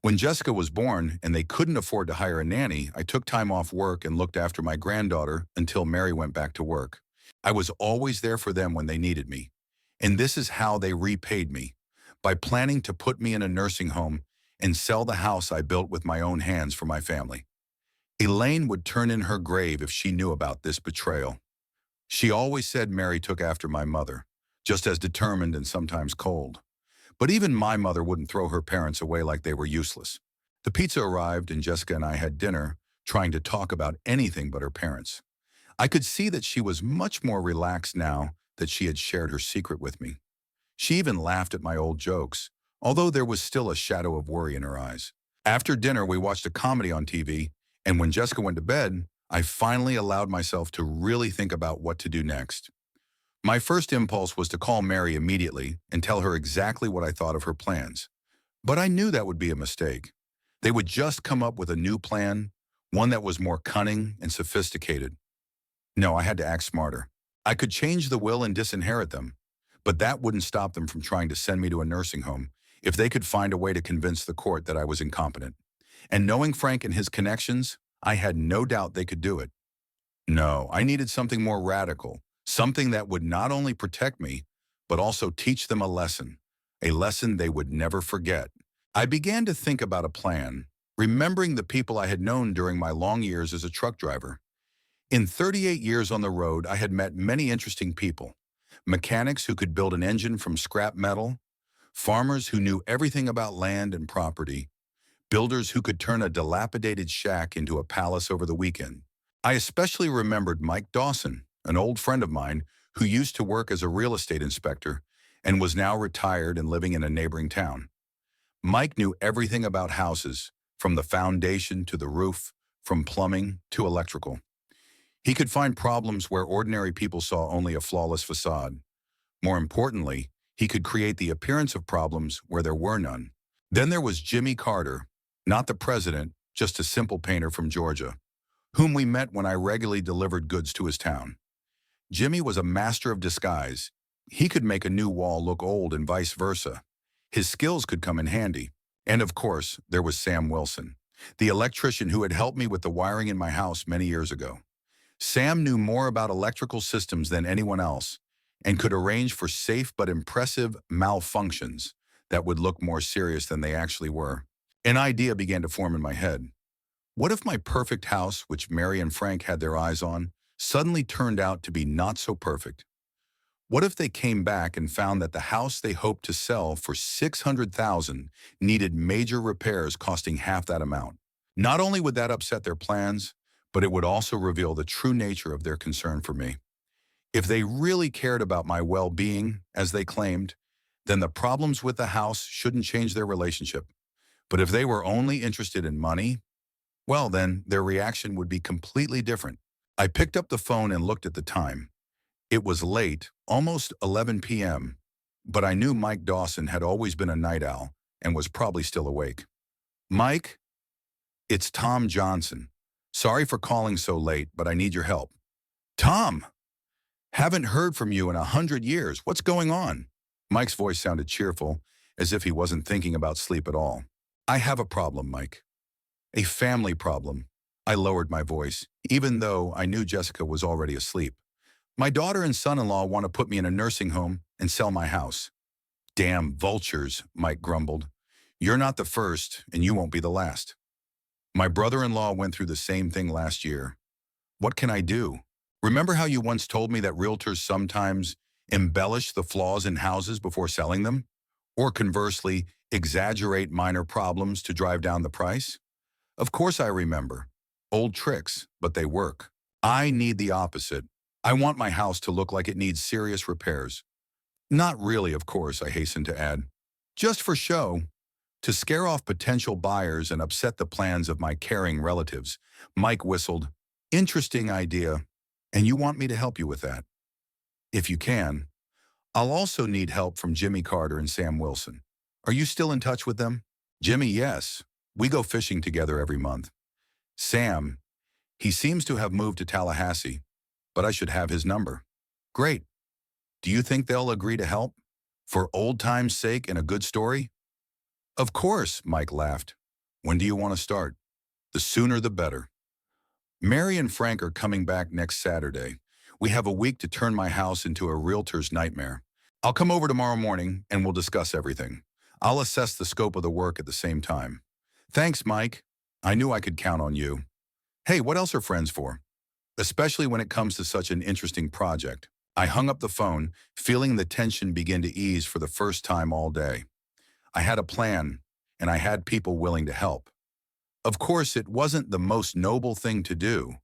When Jessica was born and they couldn't afford to hire a nanny, I took time off work and looked after my granddaughter until Mary went back to work. I was always there for them when they needed me. And this is how they repaid me, by planning to put me in a nursing home and sell the house I built with my own hands for my family. Elaine would turn in her grave if she knew about this betrayal. She always said Mary took after my mother, just as determined and sometimes cold. But even my mother wouldn't throw her parents away like they were useless. The pizza arrived and Jessica and I had dinner, trying to talk about anything but her parents. I could see that she was much more relaxed now that she had shared her secret with me. She even laughed at my old jokes, although there was still a shadow of worry in her eyes. After dinner, we watched a comedy on TV, and when Jessica went to bed, I finally allowed myself to really think about what to do next. My first impulse was to call Mary immediately and tell her exactly what I thought of her plans. But I knew that would be a mistake. They would just come up with a new plan, one that was more cunning and sophisticated. No, I had to act smarter. I could change the will and disinherit them, but that wouldn't stop them from trying to send me to a nursing home if they could find a way to convince the court that I was incompetent. And knowing Frank and his connections, I had no doubt they could do it. No, I needed something more radical, something that would not only protect me, but also teach them a lesson they would never forget. I began to think about a plan, remembering the people I had known during my long years as a truck driver. In 38 years on the road, I had met many interesting people. Mechanics who could build an engine from scrap metal, farmers who knew everything about land and property, builders who could turn a dilapidated shack into a palace over the weekend. I especially remembered Mike Dawson, an old friend of mine who used to work as a real estate inspector and was now retired and living in a neighboring town. Mike knew everything about houses, from the foundation to the roof, from plumbing to electrical. He could find problems where ordinary people saw only a flawless facade. More importantly, he could create the appearance of problems where there were none. Then there was Jimmy Carter, not the president, just a simple painter from Georgia, whom we met when I regularly delivered goods to his town. Jimmy was a master of disguise. He could make a new wall look old and vice versa. His skills could come in handy. And of course, there was Sam Wilson, the electrician who had helped me with the wiring in my house many years ago. Sam knew more about electrical systems than anyone else and could arrange for safe but impressive malfunctions that would look more serious than they actually were. An idea began to form in my head. What if my perfect house, which Mary and Frank had their eyes on, suddenly turned out to be not so perfect? What if they came back and found that the house they hoped to sell for $600,000 needed major repairs costing half that amount? Not only would that upset their plans, but it would also reveal the true nature of their concern for me. If they really cared about my well-being, as they claimed, then the problems with the house shouldn't change their relationship. But if they were only interested in money, well, then their reaction would be completely different. I picked up the phone and looked at the time. It was late, almost 11 p.m., but I knew Mike Dawson had always been a night owl and was probably still awake. Mike, it's Tom Johnson. Sorry for calling so late, but I need your help. Tom, haven't heard from you in 100 years. What's going on? Mike's voice sounded cheerful, as if he wasn't thinking about sleep at all. I have a problem, Mike. A family problem. I lowered my voice, even though I knew Jessica was already asleep. My daughter and son-in-law want to put me in a nursing home and sell my house. Damn vultures, Mike grumbled. You're not the first, and you won't be the last. My brother-in-law went through the same thing last year. What can I do? Remember how you once told me that realtors sometimes embellish the flaws in houses before selling them? Or conversely, exaggerate minor problems to drive down the price? Of course I remember. Old tricks, but they work. I need the opposite. I want my house to look like it needs serious repairs. Not really, of course, I hasten to add. Just for show. To scare off potential buyers and upset the plans of my caring relatives. Mike whistled. Interesting idea. And you want me to help you with that? If you can. I'll also need help from Jimmy Carter and Sam Wilson. Are you still in touch with them? Jimmy, yes. We go fishing together every month. Sam, he seems to have moved to Tallahassee, but I should have his number. Great. Do you think they'll agree to help? For old time's sake and a good story? Of course, Mike laughed. When do you want to start? The sooner the better. Mary and Frank are coming back next Saturday. We have a week to turn my house into a realtor's nightmare. I'll come over tomorrow morning and we'll discuss everything. I'll assess the scope of the work at the same time. Thanks, Mike. I knew I could count on you. Hey, what else are friends for? Especially when it comes to such an interesting project. I hung up the phone, feeling the tension begin to ease for the first time all day. I had a plan, and I had people willing to help. Of course, it wasn't the most noble thing to do,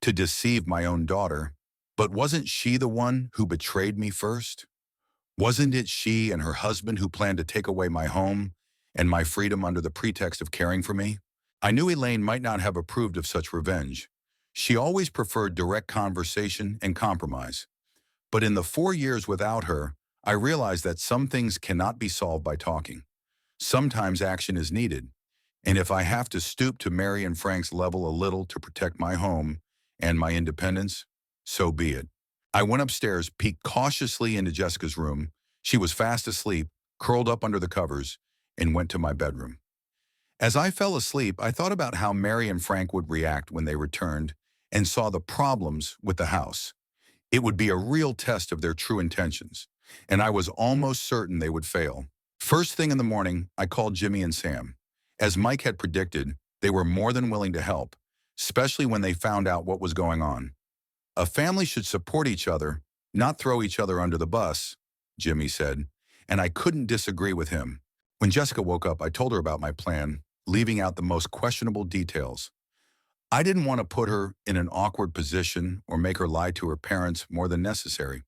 to deceive my own daughter, but wasn't she the one who betrayed me first? Wasn't it she and her husband who planned to take away my home and my freedom under the pretext of caring for me? I knew Elaine might not have approved of such revenge. She always preferred direct conversation and compromise. But in the 4 years without her, I realized that some things cannot be solved by talking. Sometimes action is needed, and if I have to stoop to Mary and Frank's level a little to protect my home and my independence, so be it. I went upstairs, peeked cautiously into Jessica's room. She was fast asleep, curled up under the covers, and went to my bedroom. As I fell asleep, I thought about how Mary and Frank would react when they returned and saw the problems with the house. It would be a real test of their true intentions, and I was almost certain they would fail. First thing in the morning, I called Jimmy and Sam. As Mike had predicted, they were more than willing to help, especially when they found out what was going on. A family should support each other, not throw each other under the bus, Jimmy said, and I couldn't disagree with him. When Jessica woke up, I told her about my plan. leaving out the most questionable details. I didn't want to put her in an awkward position or make her lie to her parents more than necessary.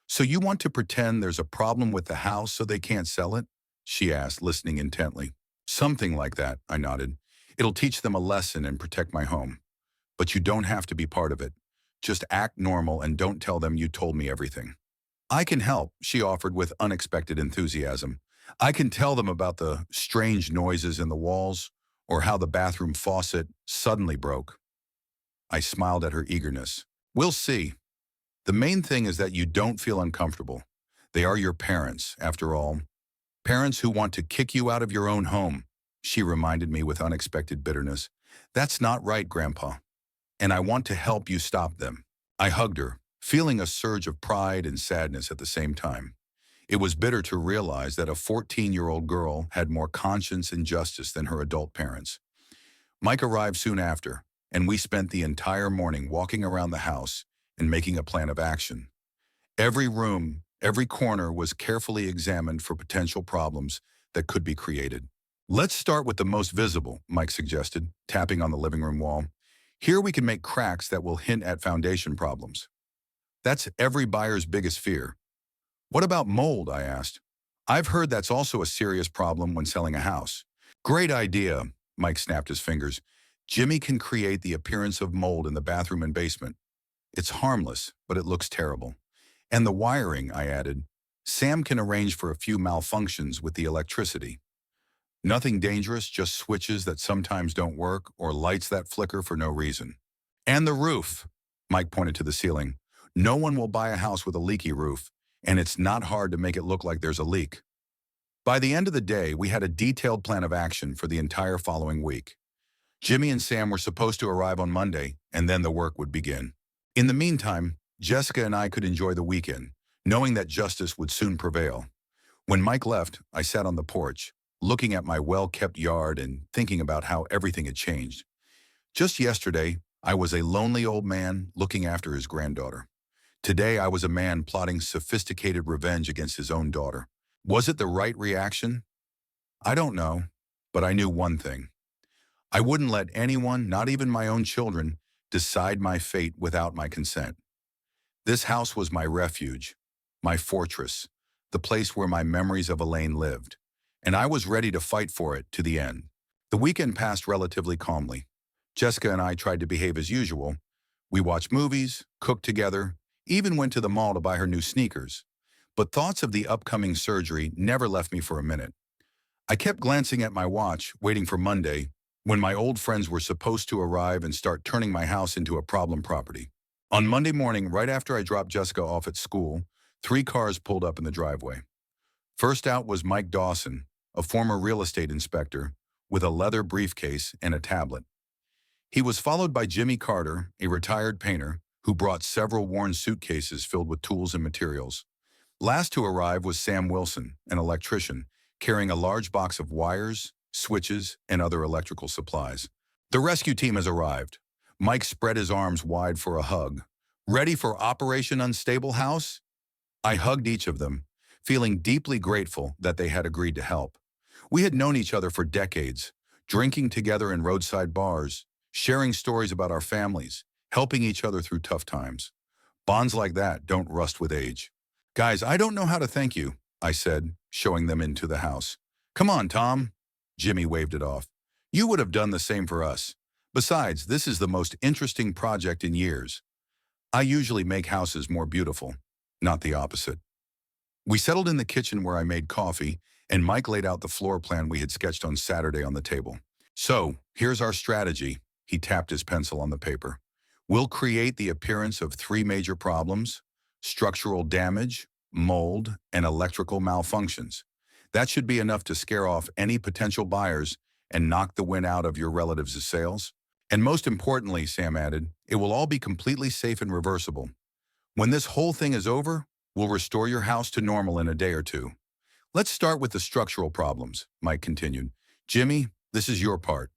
So you want to pretend there's a problem with the house so they can't sell it? She asked, listening intently. Something like that, I nodded. It'll teach them a lesson and protect my home. But you don't have to be part of it. Just act normal and don't tell them you told me everything. I can help, she offered with unexpected enthusiasm. I can tell them about the strange noises in the walls or how the bathroom faucet suddenly broke. I smiled at her eagerness. We'll see. The main thing is that you don't feel uncomfortable. They are your parents, after all. Parents who want to kick you out of your own home, she reminded me with unexpected bitterness. That's not right, Grandpa. And I want to help you stop them. I hugged her, feeling a surge of pride and sadness at the same time. It was bitter to realize that a 14-year-old girl had more conscience and justice than her adult parents. Mike arrived soon after, and we spent the entire morning walking around the house and making a plan of action. Every room, every corner was carefully examined for potential problems that could be created. Let's start with the most visible, Mike suggested, tapping on the living room wall. Here we can make cracks that will hint at foundation problems. That's every buyer's biggest fear. What about mold, I asked. I've heard that's also a serious problem when selling a house. Great idea, Mike snapped his fingers. Jimmy can create the appearance of mold in the bathroom and basement. It's harmless, but it looks terrible. And the wiring, I added. Sam can arrange for a few malfunctions with the electricity. Nothing dangerous, just switches that sometimes don't work or lights that flicker for no reason. And the roof, Mike pointed to the ceiling. No one will buy a house with a leaky roof, and it's not hard to make it look like there's a leak. By the end of the day, we had a detailed plan of action for the entire following week. Jimmy and Sam were supposed to arrive on Monday, and then the work would begin. In the meantime, Jessica and I could enjoy the weekend, knowing that justice would soon prevail. When Mike left, I sat on the porch, looking at my well-kept yard and thinking about how everything had changed. Just yesterday, I was a lonely old man looking after his granddaughter. Today, I was a man plotting sophisticated revenge against his own daughter. Was it the right reaction? I don't know, but I knew one thing. I wouldn't let anyone, not even my own children, decide my fate without my consent. This house was my refuge, my fortress, the place where my memories of Elaine lived, and I was ready to fight for it to the end. The weekend passed relatively calmly. Jessica and I tried to behave as usual. We watched movies, cooked together, even went to the mall to buy her new sneakers. But thoughts of the upcoming surgery never left me for a minute. I kept glancing at my watch, waiting for Monday, when my old friends were supposed to arrive and start turning my house into a problem property. On Monday morning, right after I dropped Jessica off at school, 3 cars pulled up in the driveway. First out was Mike Dawson, a former real estate inspector, with a leather briefcase and a tablet. He was followed by Jimmy Carter, a retired painter, who brought several worn suitcases filled with tools and materials. Last to arrive was Sam Wilson, an electrician, carrying a large box of wires, switches, and other electrical supplies. The rescue team has arrived. Mike spread his arms wide for a hug. Ready for Operation Unstable House? I hugged each of them, feeling deeply grateful that they had agreed to help. We had known each other for decades, drinking together in roadside bars, sharing stories about our families, helping each other through tough times. Bonds like that don't rust with age. Guys, I don't know how to thank you, I said, showing them into the house. Come on, Tom. Jimmy waved it off. You would have done the same for us. Besides, this is the most interesting project in years. I usually make houses more beautiful, not the opposite. We settled in the kitchen where I made coffee, and Mike laid out the floor plan we had sketched on Saturday on the table. So, here's our strategy. He tapped his pencil on the paper. We'll create the appearance of 3 major problems: structural damage, mold, and electrical malfunctions. That should be enough to scare off any potential buyers and knock the wind out of your relatives' sales. And most importantly, Sam added, it will all be completely safe and reversible. When this whole thing is over, we'll restore your house to normal in a day or 2. Let's start with the structural problems, Mike continued. Jimmy, this is your part.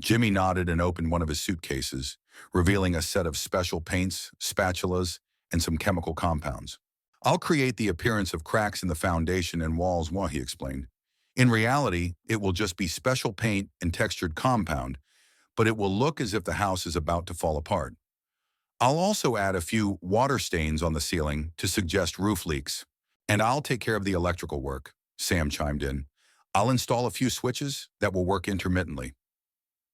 Jimmy nodded and opened one of his suitcases, revealing a set of special paints, spatulas, and some chemical compounds. I'll create the appearance of cracks in the foundation and walls, he explained. In reality, it will just be special paint and textured compound, but it will look as if the house is about to fall apart. I'll also add a few water stains on the ceiling to suggest roof leaks. And I'll take care of the electrical work, Sam chimed in. I'll install a few switches that will work intermittently.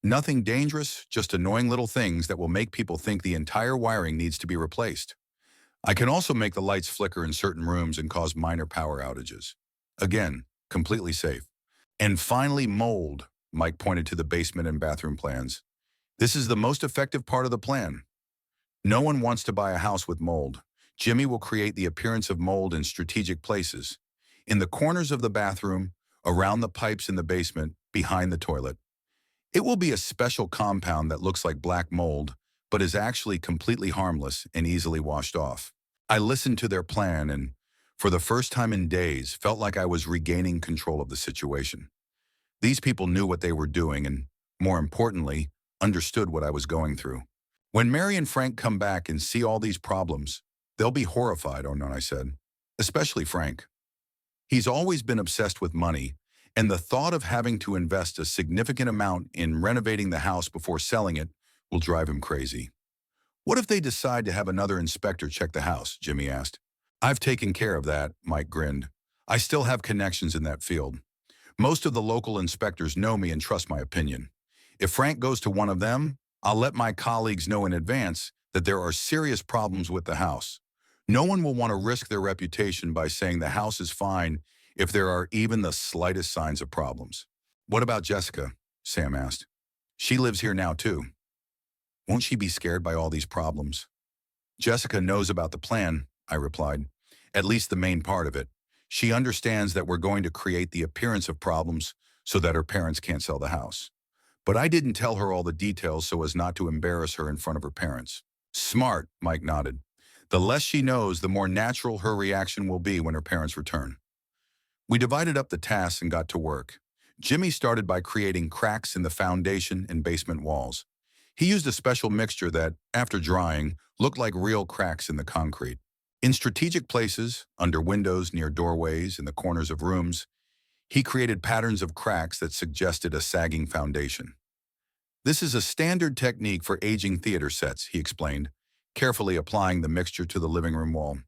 Nothing dangerous, just annoying little things that will make people think the entire wiring needs to be replaced. I can also make the lights flicker in certain rooms and cause minor power outages. Again, completely safe. And finally, mold, Mike pointed to the basement and bathroom plans. This is the most effective part of the plan. No one wants to buy a house with mold. Jimmy will create the appearance of mold in strategic places. In the corners of the bathroom, around the pipes in the basement, behind the toilet. It will be a special compound that looks like black mold, but is actually completely harmless and easily washed off. I listened to their plan and, for the first time in days, felt like I was regaining control of the situation. These people knew what they were doing and, more importantly, understood what I was going through. When Mary and Frank come back and see all these problems, they'll be horrified, Onon, I said. Especially Frank. He's always been obsessed with money, and the thought of having to invest a significant amount in renovating the house before selling it will drive him crazy. What if they decide to have another inspector check the house? Jimmy asked. I've taken care of that, Mike grinned. I still have connections in that field. Most of the local inspectors know me and trust my opinion. If Frank goes to one of them, I'll let my colleagues know in advance that there are serious problems with the house. No one will want to risk their reputation by saying the house is fine if there are even the slightest signs of problems. What about Jessica? Sam asked. She lives here now too. Won't she be scared by all these problems? Jessica knows about the plan, I replied. At least the main part of it. She understands that we're going to create the appearance of problems so that her parents can't sell the house. But I didn't tell her all the details so as not to embarrass her in front of her parents. Smart, Mike nodded. The less she knows, the more natural her reaction will be when her parents return. We divided up the tasks and got to work. Jimmy started by creating cracks in the foundation and basement walls. He used a special mixture that, after drying, looked like real cracks in the concrete. In strategic places, under windows, near doorways, in the corners of rooms, he created patterns of cracks that suggested a sagging foundation. This is a standard technique for aging theater sets, he explained, carefully applying the mixture to the living room wall.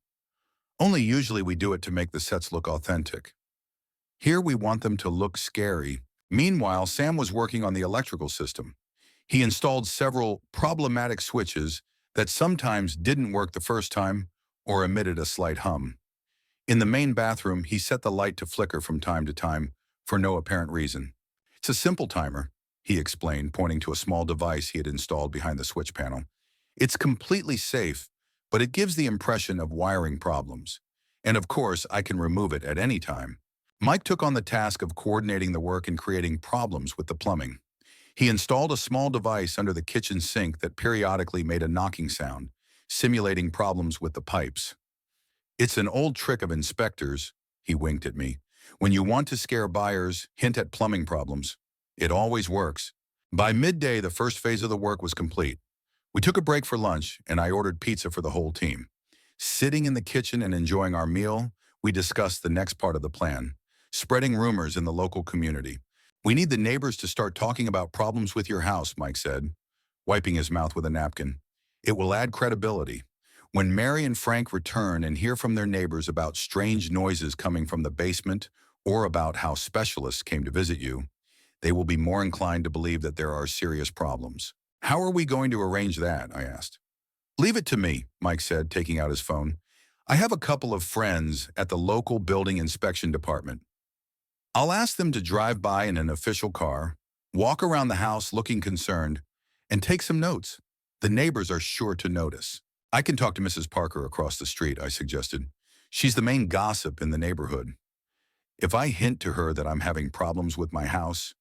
Only usually we do it to make the sets look authentic. Here we want them to look scary. Meanwhile, Sam was working on the electrical system. He installed several problematic switches that sometimes didn't work the first time or emitted a slight hum. In the main bathroom, he set the light to flicker from time to time for no apparent reason. It's a simple timer, he explained, pointing to a small device he had installed behind the switch panel. It's completely safe, but it gives the impression of wiring problems. And of course, I can remove it at any time. Mike took on the task of coordinating the work and creating problems with the plumbing. He installed a small device under the kitchen sink that periodically made a knocking sound, simulating problems with the pipes. It's an old trick of inspectors, he winked at me. When you want to scare buyers, hint at plumbing problems. It always works. By midday, the first phase of the work was complete. We took a break for lunch, and I ordered pizza for the whole team. Sitting in the kitchen and enjoying our meal, we discussed the next part of the plan, spreading rumors in the local community. We need the neighbors to start talking about problems with your house, Mike said, wiping his mouth with a napkin. It will add credibility. When Mary and Frank return and hear from their neighbors about strange noises coming from the basement or about how specialists came to visit you, they will be more inclined to believe that there are serious problems. How are we going to arrange that? I asked. Leave it to me, Mike said, taking out his phone. I have a couple of friends at the local building inspection department. I'll ask them to drive by in an official car, walk around the house looking concerned, and take some notes. The neighbors are sure to notice. I can talk to Mrs. Parker across the street, I suggested. She's the main gossip in the neighborhood. If I hint to her that I'm having problems with my house,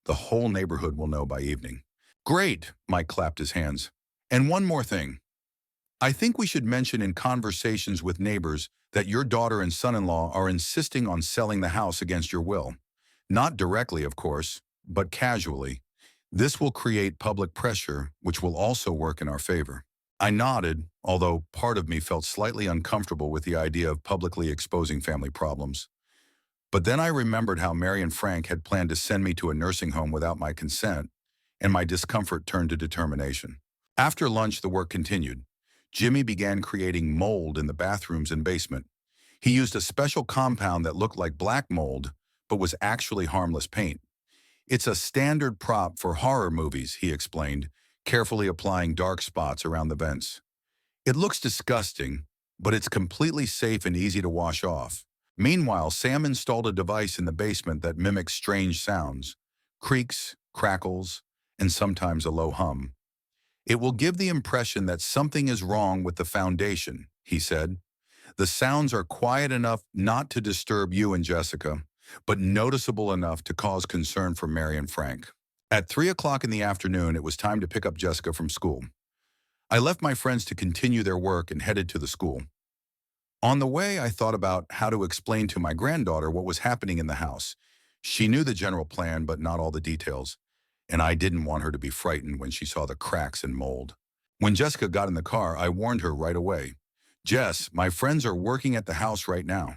the whole neighborhood will know by evening. Great, Mike clapped his hands. And one more thing. I think we should mention in conversations with neighbors that your daughter and son-in-law are insisting on selling the house against your will. Not directly, of course, but casually. This will create public pressure, which will also work in our favor. I nodded, although part of me felt slightly uncomfortable with the idea of publicly exposing family problems. But then I remembered how Mary and Frank had planned to send me to a nursing home without my consent, and my discomfort turned to determination. After lunch, the work continued. Jimmy began creating mold in the bathrooms and basement. He used a special compound that looked like black mold, but was actually harmless paint. It's a standard prop for horror movies, he explained, carefully applying dark spots around the vents. It looks disgusting, but it's completely safe and easy to wash off. Meanwhile, Sam installed a device in the basement that mimics strange sounds, creaks, crackles, and sometimes a low hum. It will give the impression that something is wrong with the foundation, he said. The sounds are quiet enough not to disturb you and Jessica, but noticeable enough to cause concern for Mary and Frank. At 3 o'clock in the afternoon, it was time to pick up Jessica from school. I left my friends to continue their work and headed to the school. On the way, I thought about how to explain to my granddaughter what was happening in the house. She knew the general plan, but not all the details, and I didn't want her to be frightened when she saw the cracks and mold. When Jessica got in the car, I warned her right away. Jess, my friends are working at the house right now.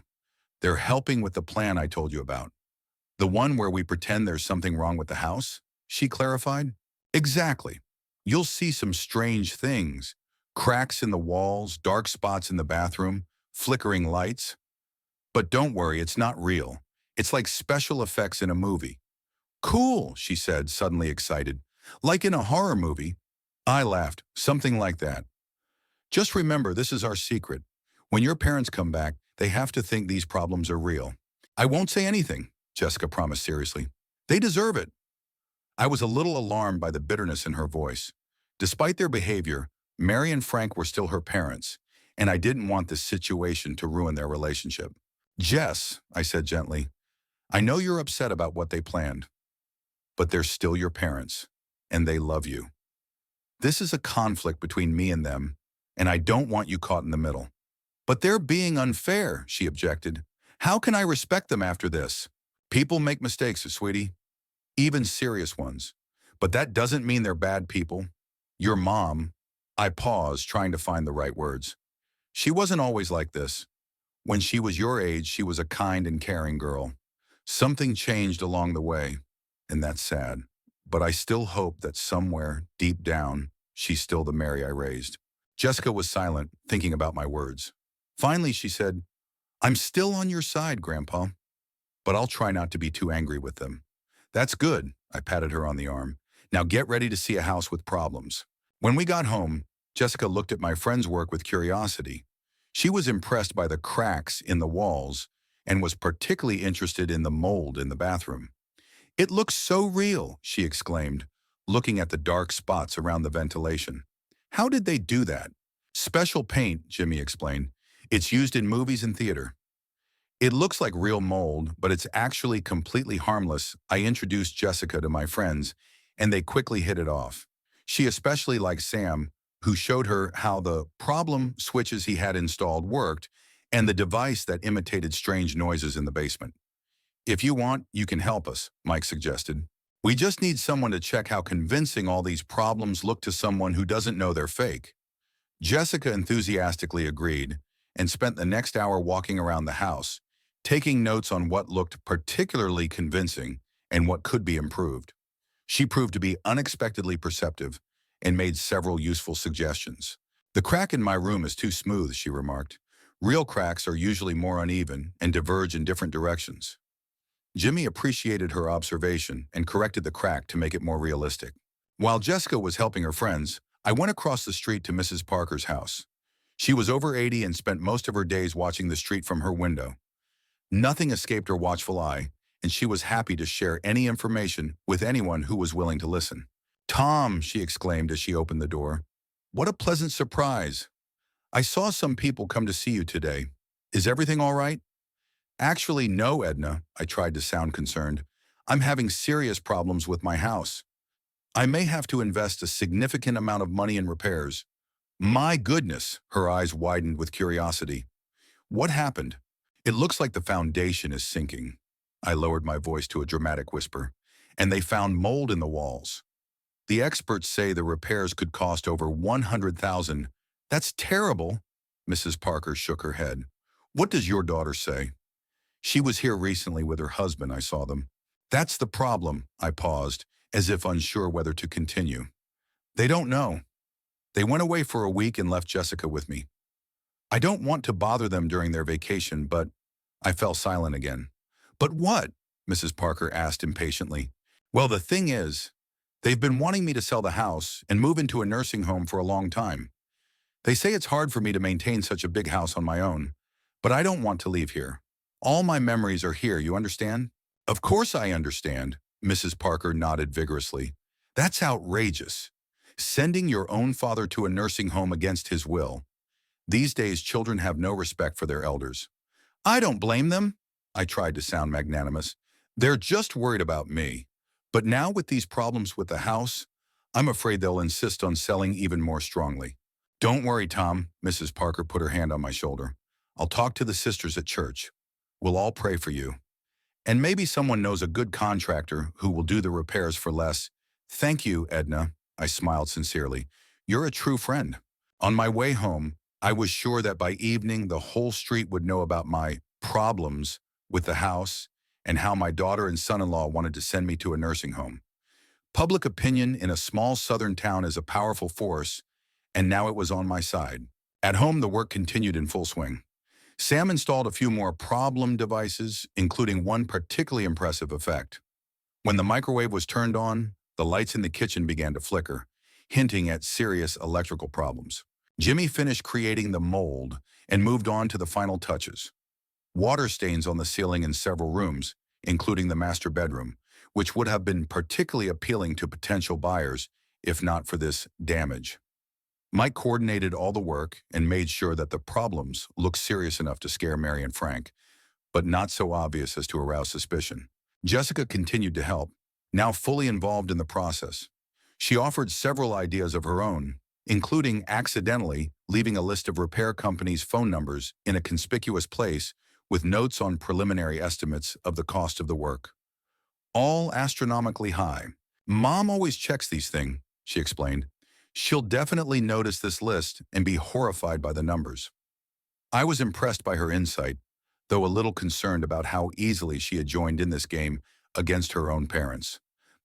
They're helping with the plan I told you about. The one where we pretend there's something wrong with the house? She clarified. Exactly. You'll see some strange things. Cracks in the walls, dark spots in the bathroom, flickering lights. But don't worry, it's not real. It's like special effects in a movie. Cool, she said, suddenly excited. Like in a horror movie. I laughed. Something like that. Just remember, this is our secret. When your parents come back, they have to think these problems are real. I won't say anything, Jessica promised seriously. They deserve it. I was a little alarmed by the bitterness in her voice. Despite their behavior, Mary and Frank were still her parents, and I didn't want this situation to ruin their relationship. Jess, I said gently, I know you're upset about what they planned, but they're still your parents, and they love you. This is a conflict between me and them, and I don't want you caught in the middle. But they're being unfair, she objected. How can I respect them after this? People make mistakes, sweetie, even serious ones. But that doesn't mean they're bad people. Your mom, I paused, trying to find the right words. She wasn't always like this. When she was your age, she was a kind and caring girl. Something changed along the way, and that's sad. But I still hope that somewhere, deep down, she's still the Mary I raised. Jessica was silent, thinking about my words. Finally, she said, I'm still on your side, Grandpa, but I'll try not to be too angry with them. That's good, I patted her on the arm. Now get ready to see a house with problems. When we got home, Jessica looked at my friend's work with curiosity. She was impressed by the cracks in the walls and was particularly interested in the mold in the bathroom. It looks so real, she exclaimed, looking at the dark spots around the ventilation. How did they do that? Special paint, Jimmy explained. It's used in movies and theater. It looks like real mold, but it's actually completely harmless. I introduced Jessica to my friends, and they quickly hit it off. She especially liked Sam, who showed her how the problem switches he had installed worked, and the device that imitated strange noises in the basement. If you want, you can help us, Mike suggested. We just need someone to check how convincing all these problems look to someone who doesn't know they're fake. Jessica enthusiastically agreed and spent the next hour walking around the house, taking notes on what looked particularly convincing and what could be improved. She proved to be unexpectedly perceptive and made several useful suggestions. The crack in my room is too smooth, she remarked. Real cracks are usually more uneven and diverge in different directions. Jimmy appreciated her observation and corrected the crack to make it more realistic. While Jessica was helping her friends, I went across the street to Mrs. Parker's house. She was over 80 and spent most of her days watching the street from her window. Nothing escaped her watchful eye, and she was happy to share any information with anyone who was willing to listen. Tom, she exclaimed as she opened the door. What a pleasant surprise. I saw some people come to see you today. Is everything all right? Actually, no, Edna, I tried to sound concerned. I'm having serious problems with my house. I may have to invest a significant amount of money in repairs. My goodness, her eyes widened with curiosity. What happened? It looks like the foundation is sinking. I lowered my voice to a dramatic whisper. And they found mold in the walls. The experts say the repairs could cost over $100,000. That's terrible. Mrs. Parker shook her head. What does your daughter say? She was here recently with her husband, I saw them. That's the problem, I paused, as if unsure whether to continue. They don't know. They went away for a week and left Jessica with me. I don't want to bother them during their vacation, but I fell silent again. But what? Mrs. Parker asked impatiently. Well, the thing is, they've been wanting me to sell the house and move into a nursing home for a long time. They say it's hard for me to maintain such a big house on my own, but I don't want to leave here. All my memories are here, you understand? Of course I understand, Mrs. Parker nodded vigorously. That's outrageous. Sending your own father to a nursing home against his will. These days, children have no respect for their elders. I don't blame them. I tried to sound magnanimous. They're just worried about me. But now with these problems with the house, I'm afraid they'll insist on selling even more strongly. Don't worry, Tom, Mrs. Parker put her hand on my shoulder. I'll talk to the sisters at church. We'll all pray for you. And maybe someone knows a good contractor who will do the repairs for less. Thank you, Edna. I smiled sincerely. You're a true friend. On my way home, I was sure that by evening the whole street would know about my problems with the house and how my daughter and son-in-law wanted to send me to a nursing home. Public opinion in a small southern town is a powerful force, and now it was on my side. At home, the work continued in full swing. Sam installed a few more problem devices, including one particularly impressive effect. When the microwave was turned on, the lights in the kitchen began to flicker, hinting at serious electrical problems. Jimmy finished creating the mold and moved on to the final touches. Water stains on the ceiling in several rooms, including the master bedroom, which would have been particularly appealing to potential buyers if not for this damage. Mike coordinated all the work and made sure that the problems looked serious enough to scare Mary and Frank, but not so obvious as to arouse suspicion. Jessica continued to help, now fully involved in the process. She offered several ideas of her own, including accidentally leaving a list of repair companies' phone numbers in a conspicuous place with notes on preliminary estimates of the cost of the work. All astronomically high. Mom always checks these things, she explained. She'll definitely notice this list and be horrified by the numbers. I was impressed by her insight, though a little concerned about how easily she had joined in this game against her own parents.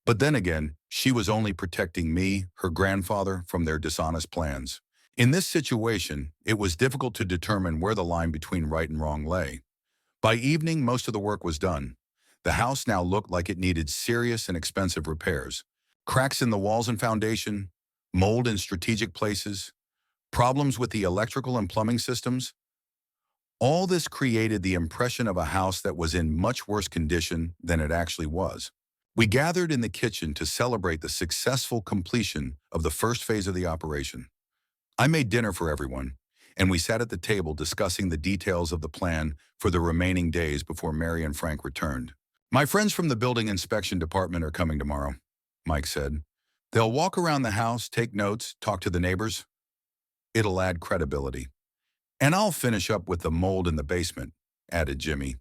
But then again, she was only protecting me, her grandfather, from their dishonest plans. In this situation, it was difficult to determine where the line between right and wrong lay. By evening, most of the work was done. The house now looked like it needed serious and expensive repairs. Cracks in the walls and foundation, mold in strategic places, problems with the electrical and plumbing systems. All this created the impression of a house that was in much worse condition than it actually was. We gathered in the kitchen to celebrate the successful completion of the first phase of the operation. I made dinner for everyone, and we sat at the table discussing the details of the plan for the remaining days before Mary and Frank returned. My friends from the building inspection department are coming tomorrow, Mike said. They'll walk around the house, take notes, talk to the neighbors. It'll add credibility. And I'll finish up with the mold in the basement, added Jimmy,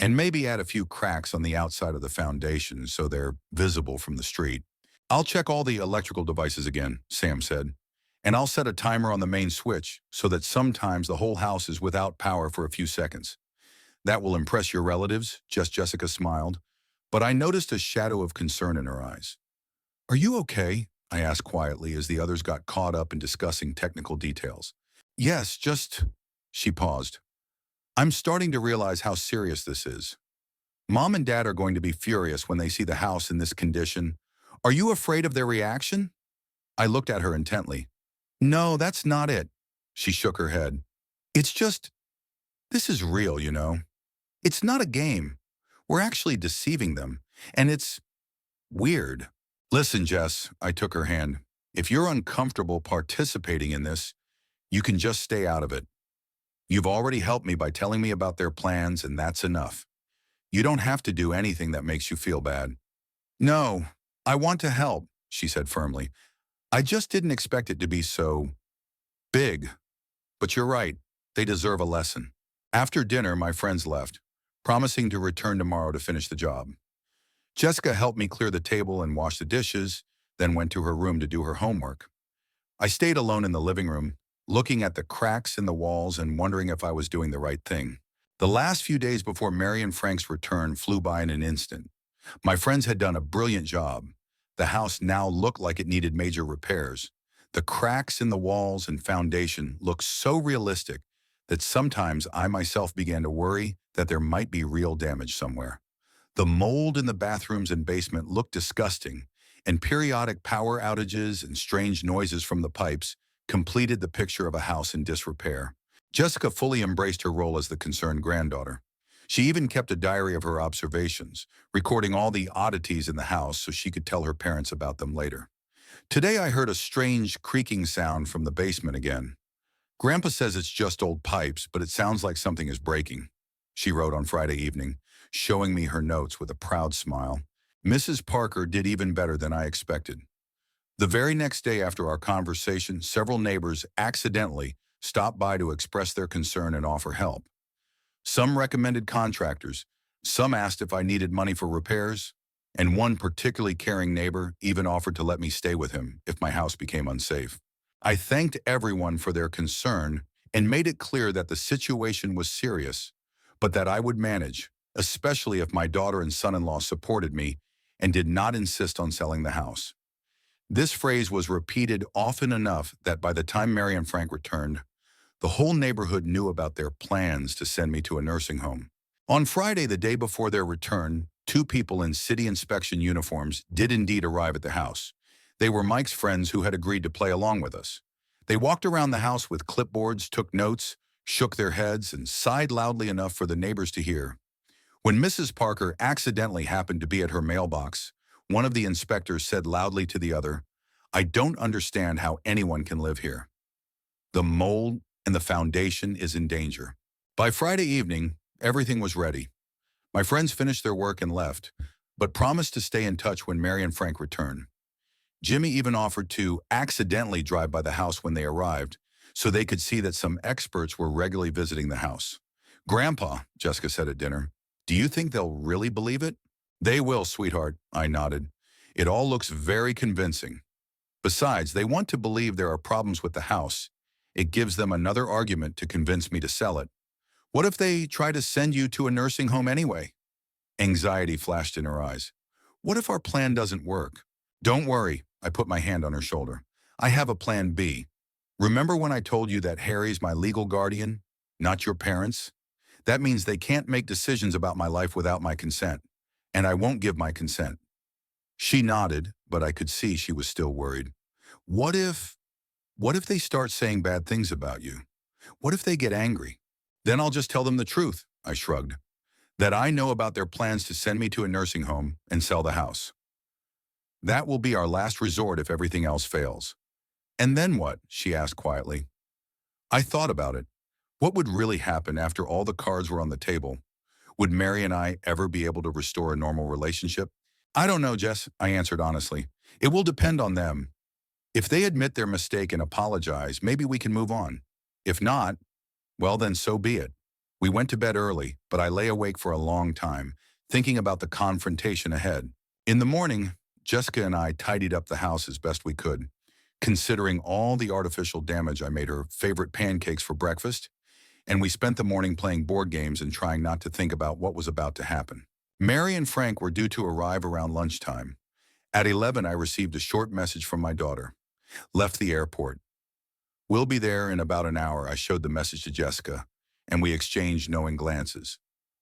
and maybe add a few cracks on the outside of the foundation so they're visible from the street. I'll check all the electrical devices again, Sam said, and I'll set a timer on the main switch so that sometimes the whole house is without power for a few seconds. That will impress your relatives, Jessica smiled, but I noticed a shadow of concern in her eyes. Are you okay? I asked quietly as the others got caught up in discussing technical details. Yes, she paused. I'm starting to realize how serious this is. Mom and Dad are going to be furious when they see the house in this condition. Are you afraid of their reaction? I looked at her intently. No, that's not it. She shook her head. It's just, this is real, you know. It's not a game. We're actually deceiving them, and it's weird. Listen, Jess, I took her hand. If you're uncomfortable participating in this, you can just stay out of it. You've already helped me by telling me about their plans, and that's enough. You don't have to do anything that makes you feel bad. No, I want to help, she said firmly. I just didn't expect it to be so big. But you're right, they deserve a lesson. After dinner, my friends left, promising to return tomorrow to finish the job. Jessica helped me clear the table and wash the dishes, then went to her room to do her homework. I stayed alone in the living room, looking at the cracks in the walls and wondering if I was doing the right thing. The last few days before Mary and Frank's return flew by in an instant. My friends had done a brilliant job. The house now looked like it needed major repairs. The cracks in the walls and foundation looked so realistic that sometimes I myself began to worry that there might be real damage somewhere. The mold in the bathrooms and basement looked disgusting, and periodic power outages and strange noises from the pipes completed the picture of a house in disrepair. Jessica fully embraced her role as the concerned granddaughter. She even kept a diary of her observations, recording all the oddities in the house so she could tell her parents about them later. Today I heard a strange creaking sound from the basement again. Grandpa says it's just old pipes, but it sounds like something is breaking, she wrote on Friday evening, showing me her notes with a proud smile. Mrs. Parker did even better than I expected. The very next day after our conversation, several neighbors accidentally stopped by to express their concern and offer help. Some recommended contractors, some asked if I needed money for repairs, and one particularly caring neighbor even offered to let me stay with him if my house became unsafe. I thanked everyone for their concern and made it clear that the situation was serious, but that I would manage, especially if my daughter and son-in-law supported me and did not insist on selling the house. This phrase was repeated often enough that by the time Mary and Frank returned, the whole neighborhood knew about their plans to send me to a nursing home. On Friday, the day before their return, two people in city inspection uniforms did indeed arrive at the house. They were Mike's friends who had agreed to play along with us. They walked around the house with clipboards, took notes, shook their heads, and sighed loudly enough for the neighbors to hear. When Mrs. Parker accidentally happened to be at her mailbox, one of the inspectors said loudly to the other, "I don't understand how anyone can live here. The mold and the foundation is in danger." By Friday evening, everything was ready. My friends finished their work and left, but promised to stay in touch when Mary and Frank returned. Jimmy even offered to accidentally drive by the house when they arrived, so they could see that some experts were regularly visiting the house. "Grandpa," Jessica said at dinner, "do you think they'll really believe it?" "They will, sweetheart," I nodded. "It all looks very convincing. Besides, they want to believe there are problems with the house. It gives them another argument to convince me to sell it. What if they try to send you to a nursing home anyway?" Anxiety flashed in her eyes. "What if our plan doesn't work?" "Don't worry," I put my hand on her shoulder. "I have a plan B. Remember when I told you that Harry's my legal guardian, not your parents? That means they can't make decisions about my life without my consent, and I won't give my consent." She nodded, but I could see she was still worried. What if they start saying bad things about you? What if they get angry?" "Then I'll just tell them the truth," I shrugged. "That I know about their plans to send me to a nursing home and sell the house. That will be our last resort if everything else fails." "And then what?" she asked quietly. I thought about it. What would really happen after all the cards were on the table? Would Mary and I ever be able to restore a normal relationship? "I don't know, Jess," I answered honestly. "It will depend on them. If they admit their mistake and apologize, maybe we can move on. If not, well then so be it." We went to bed early, but I lay awake for a long time, thinking about the confrontation ahead. In the morning, Jessica and I tidied up the house as best we could. Considering all the artificial damage, I made her favorite pancakes for breakfast, and we spent the morning playing board games and trying not to think about what was about to happen. Mary and Frank were due to arrive around lunchtime. At 11, I received a short message from my daughter. "Left the airport. We'll be there in about an hour." I showed the message to Jessica, and we exchanged knowing glances.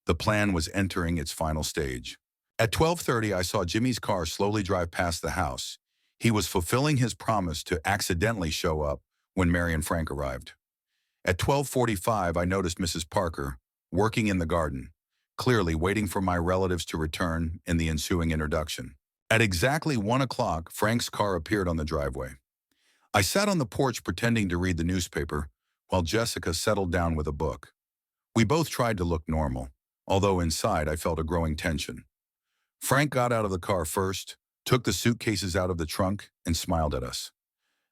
The plan was entering its final stage. At 12:30, I saw Jimmy's car slowly drive past the house. He was fulfilling his promise to accidentally show up when Mary and Frank arrived. At 12:45, I noticed Mrs. Parker working in the garden, clearly waiting for my relatives to return in the ensuing introduction. At exactly 1 o'clock, Frank's car appeared on the driveway. I sat on the porch pretending to read the newspaper, while Jessica settled down with a book. We both tried to look normal, although inside I felt a growing tension. Frank got out of the car first, took the suitcases out of the trunk, and smiled at us.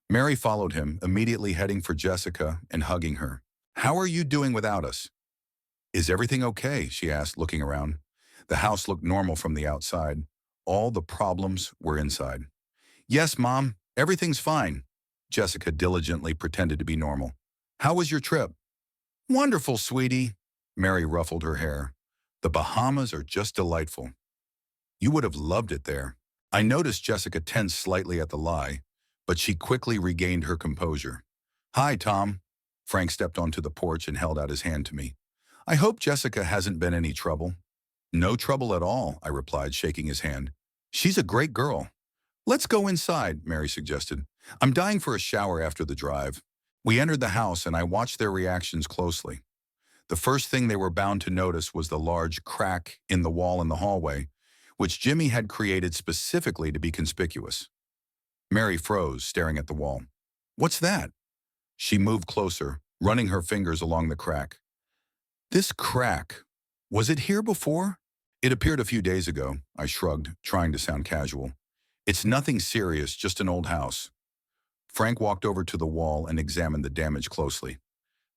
Mary followed him, immediately heading for Jessica and hugging her. "How are you doing without us?" "Is everything okay?" she asked, looking around. The house looked normal from the outside. All the problems were inside. "Yes, Mom, everything's fine." Jessica diligently pretended to be normal. "How was your trip?" "Wonderful, sweetie." Mary ruffled her hair. The Bahamas are just delightful. You would have loved it there. I noticed Jessica tense slightly at the lie, but she quickly regained her composure. Hi, Tom. Frank stepped onto the porch and held out his hand to me. I hope Jessica hasn't been any trouble. No trouble at all, I replied, shaking his hand. She's a great girl. Let's go inside, Mary suggested. I'm dying for a shower after the drive. We entered the house and I watched their reactions closely. The first thing they were bound to notice was the large crack in the wall in the hallway, which Jimmy had created specifically to be conspicuous. Mary froze, staring at the wall. What's that? She moved closer, running her fingers along the crack. This crack, was it here before? It appeared a few days ago, I shrugged, trying to sound casual. It's nothing serious, just an old house. Frank walked over to the wall and examined the damage closely.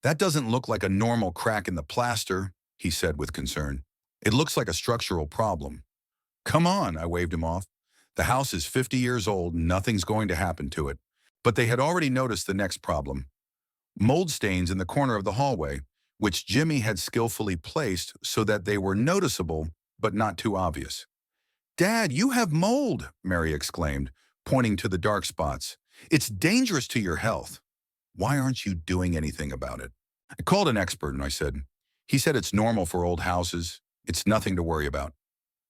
That doesn't look like a normal crack in the plaster, he said with concern. It looks like a structural problem. Come on, I waved him off. The house is 50 years old, nothing's going to happen to it. But they had already noticed the next problem. Mold stains in the corner of the hallway, which Jimmy had skillfully placed so that they were noticeable but not too obvious. Dad, you have mold, Mary exclaimed, pointing to the dark spots. It's dangerous to your health. Why aren't you doing anything about it? I called an expert and I said, he said it's normal for old houses. It's nothing to worry about.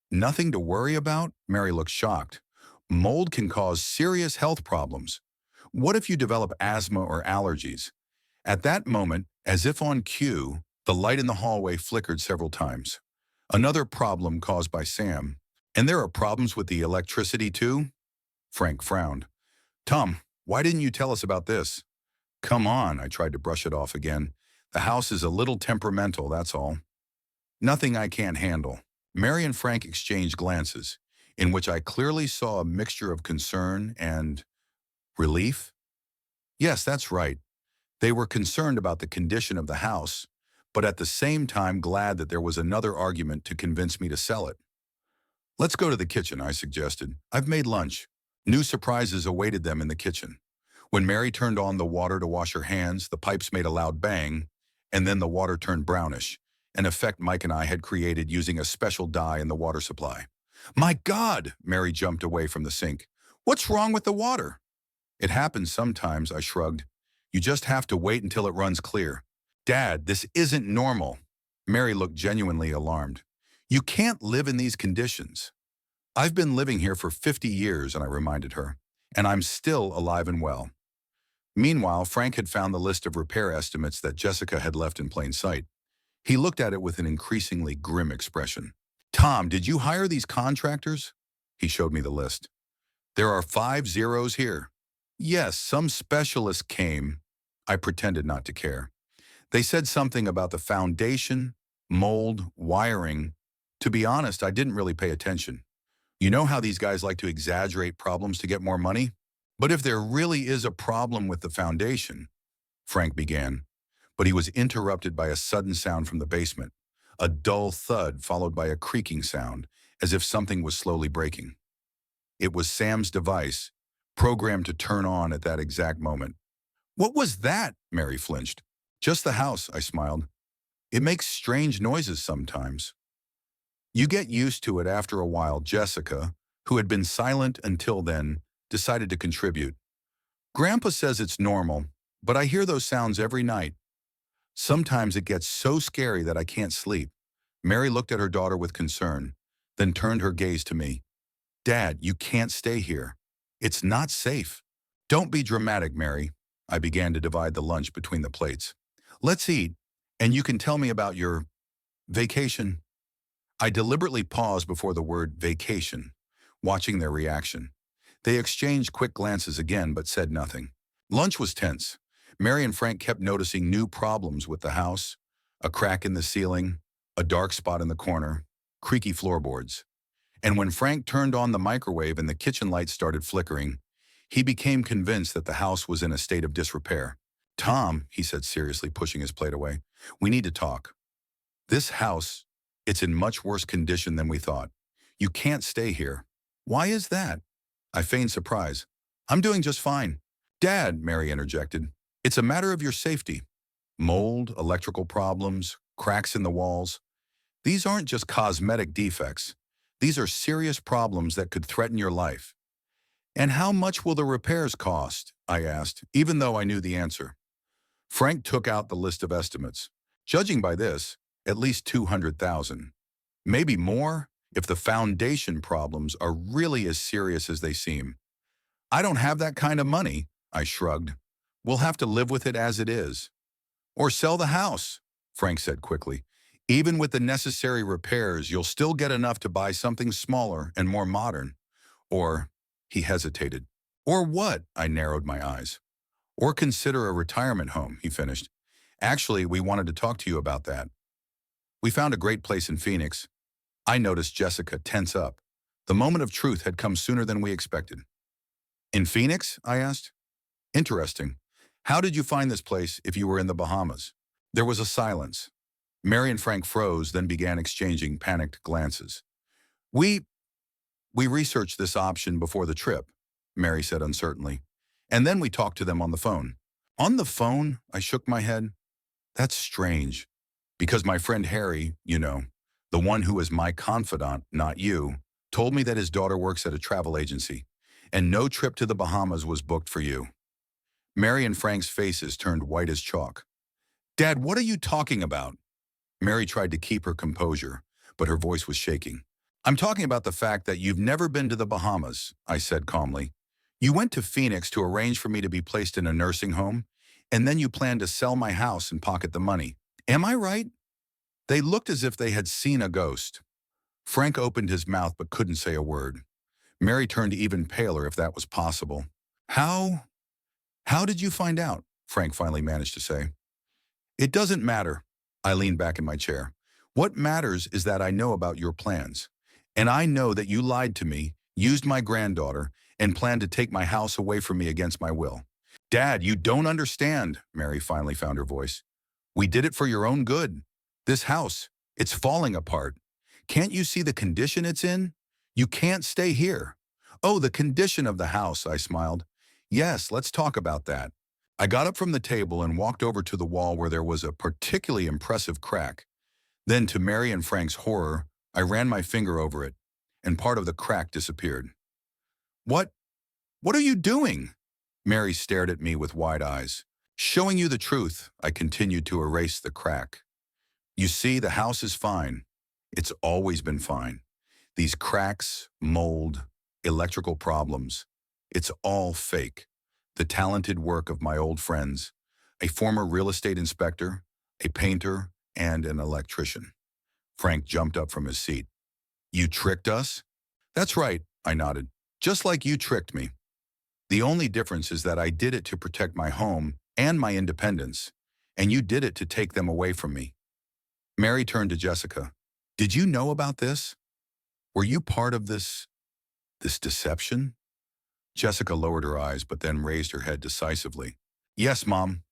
Nothing to worry about? Mary looked shocked. Mold can cause serious health problems. What if you develop asthma or allergies? At that moment, as if on cue, the light in the hallway flickered several times. Another problem caused by Sam. And there are problems with the electricity too? Frank frowned. Tom, why didn't you tell us about this? Come on, I tried to brush it off again. The house is a little temperamental, that's all. Nothing I can't handle. Mary and Frank exchanged glances, in which I clearly saw a mixture of concern and relief. Yes, that's right. They were concerned about the condition of the house, but at the same time glad that there was another argument to convince me to sell it. Let's go to the kitchen, I suggested. I've made lunch. New surprises awaited them in the kitchen. When Mary turned on the water to wash her hands, the pipes made a loud bang, and then the water turned brownish, an effect Mike and I had created using a special dye in the water supply. My God! Mary jumped away from the sink. What's wrong with the water? It happens sometimes, I shrugged. You just have to wait until it runs clear. Dad, this isn't normal. Mary looked genuinely alarmed. You can't live in these conditions. I've been living here for 50 years, and I reminded her, and I'm still alive and well. Meanwhile, Frank had found the list of repair estimates that Jessica had left in plain sight. He looked at it with an increasingly grim expression. Tom, did you hire these contractors? He showed me the list. There are 5 zeros here. Yes, some specialists came. I pretended not to care. They said something about the foundation, mold, wiring. To be honest, I didn't really pay attention. You know how these guys like to exaggerate problems to get more money? But if there really is a problem with the foundation, Frank began, but he was interrupted by a sudden sound from the basement, a dull thud followed by a creaking sound, as if something was slowly breaking. It was Sam's device, programmed to turn on at that exact moment. What was that? Mary flinched. Just the house, I smiled. It makes strange noises sometimes. You get used to it after a while. Jessica, who had been silent until then, decided to contribute. Grandpa says it's normal, but I hear those sounds every night. Sometimes it gets so scary that I can't sleep. Mary looked at her daughter with concern, then turned her gaze to me. Dad, you can't stay here. It's not safe. Don't be dramatic, Mary. I began to divide the lunch between the plates. Let's eat, and you can tell me about your vacation. I deliberately paused before the word vacation, watching their reaction. They exchanged quick glances again, but said nothing. Lunch was tense. Mary and Frank kept noticing new problems with the house, a crack in the ceiling, a dark spot in the corner, creaky floorboards. And when Frank turned on the microwave and the kitchen lights started flickering, he became convinced that the house was in a state of disrepair. Tom, he said seriously, pushing his plate away, we need to talk. This house, it's in much worse condition than we thought. You can't stay here. Why is that? I feigned surprise. I'm doing just fine. Dad, Mary interjected, it's a matter of your safety. Mold, electrical problems, cracks in the walls. These aren't just cosmetic defects. These are serious problems that could threaten your life. And how much will the repairs cost? I asked, even though I knew the answer. Frank took out the list of estimates. Judging by this, at least 200,000. Maybe more if the foundation problems are really as serious as they seem. I don't have that kind of money, I shrugged. We'll have to live with it as it is. Or sell the house, Frank said quickly. Even with the necessary repairs, you'll still get enough to buy something smaller and more modern. Or, he hesitated. Or what? I narrowed my eyes. Or consider a retirement home, he finished. Actually, we wanted to talk to you about that. We found a great place in Phoenix. I noticed Jessica tense up. The moment of truth had come sooner than we expected. In Phoenix? I asked. Interesting. How did you find this place if you were in the Bahamas? There was a silence. Mary and Frank froze, then began exchanging panicked glances. We researched this option before the trip, Mary said uncertainly. And then we talked to them on the phone. On the phone? I shook my head. That's strange. Because my friend Harry, the one who is my confidant, not you, told me that his daughter works at a travel agency, and no trip to the Bahamas was booked for you. Mary and Frank's faces turned white as chalk. Dad, what are you talking about? Mary tried to keep her composure, but her voice was shaking. I'm talking about the fact that you've never been to the Bahamas, I said calmly. You went to Phoenix to arrange for me to be placed in a nursing home, and then you planned to sell my house and pocket the money. Am I right? They looked as if they had seen a ghost. Frank opened his mouth but couldn't say a word. Mary turned even paler if that was possible. How did you find out? Frank finally managed to say. It doesn't matter. I leaned back in my chair. What matters is that I know about your plans. And I know that you lied to me, used my granddaughter, and planned to take my house away from me against my will. Dad, you don't understand, Mary finally found her voice. We did it for your own good. This house, it's falling apart. Can't you see the condition it's in? You can't stay here. Oh, the condition of the house, I smiled. Yes, let's talk about that. I got up from the table and walked over to the wall where there was a particularly impressive crack. Then, to Mary and Frank's horror, I ran my finger over it, and part of the crack disappeared. What are you doing? Mary stared at me with wide eyes. Showing you the truth, I continued to erase the crack. You see, the house is fine. It's always been fine. These cracks, mold, electrical problems, it's all fake. The talented work of my old friends, a former real estate inspector, a painter, and an electrician. Frank jumped up from his seat. You tricked us? That's right, I nodded. Just like you tricked me. The only difference is that I did it to protect my home and my independence, and you did it to take them away from me. Mary turned to Jessica. Did you know about this? Were you part of this deception? Jessica lowered her eyes but then raised her head decisively. Yes, Mom.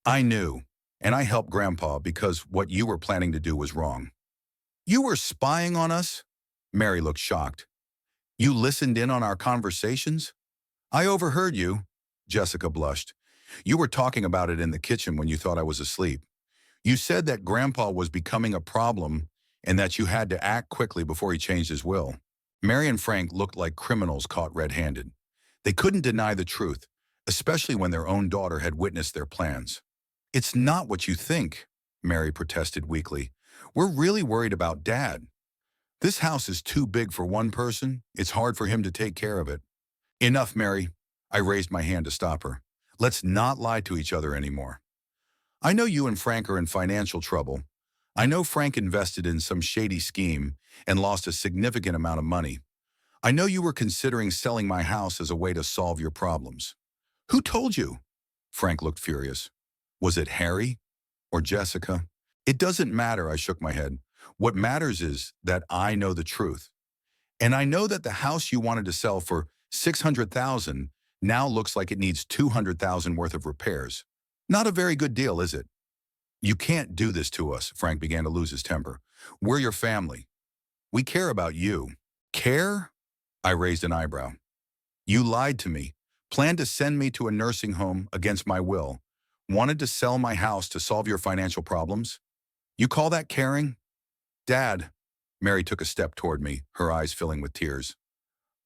I knew, and I helped Grandpa because what you were planning to do was wrong. You were spying on us? Mary looked shocked. You listened in on our conversations? I overheard you. Jessica blushed. You were talking about it in the kitchen when you thought I was asleep. You said that Grandpa was becoming a problem and that you had to act quickly before he changed his will. Mary and Frank looked like criminals caught red-handed. They couldn't deny the truth, especially when their own daughter had witnessed their plans. It's not what you think, Mary protested weakly. We're really worried about Dad. This house is too big for one person. It's hard for him to take care of it. Enough, Mary. I raised my hand to stop her. Let's not lie to each other anymore. I know you and Frank are in financial trouble. I know Frank invested in some shady scheme and lost a significant amount of money. I know you were considering selling my house as a way to solve your problems. Who told you? Frank looked furious. Was it Harry or Jessica? It doesn't matter, I shook my head. What matters is that I know the truth. And I know that the house you wanted to sell for $600,000 now looks like it needs $200,000 worth of repairs. Not a very good deal, is it? You can't do this to us, Frank began to lose his temper. We're your family. We care about you. Care? I raised an eyebrow. You lied to me, planned to send me to a nursing home against my will, wanted to sell my house to solve your financial problems. You call that caring? Dad, Mary took a step toward me, her eyes filling with tears.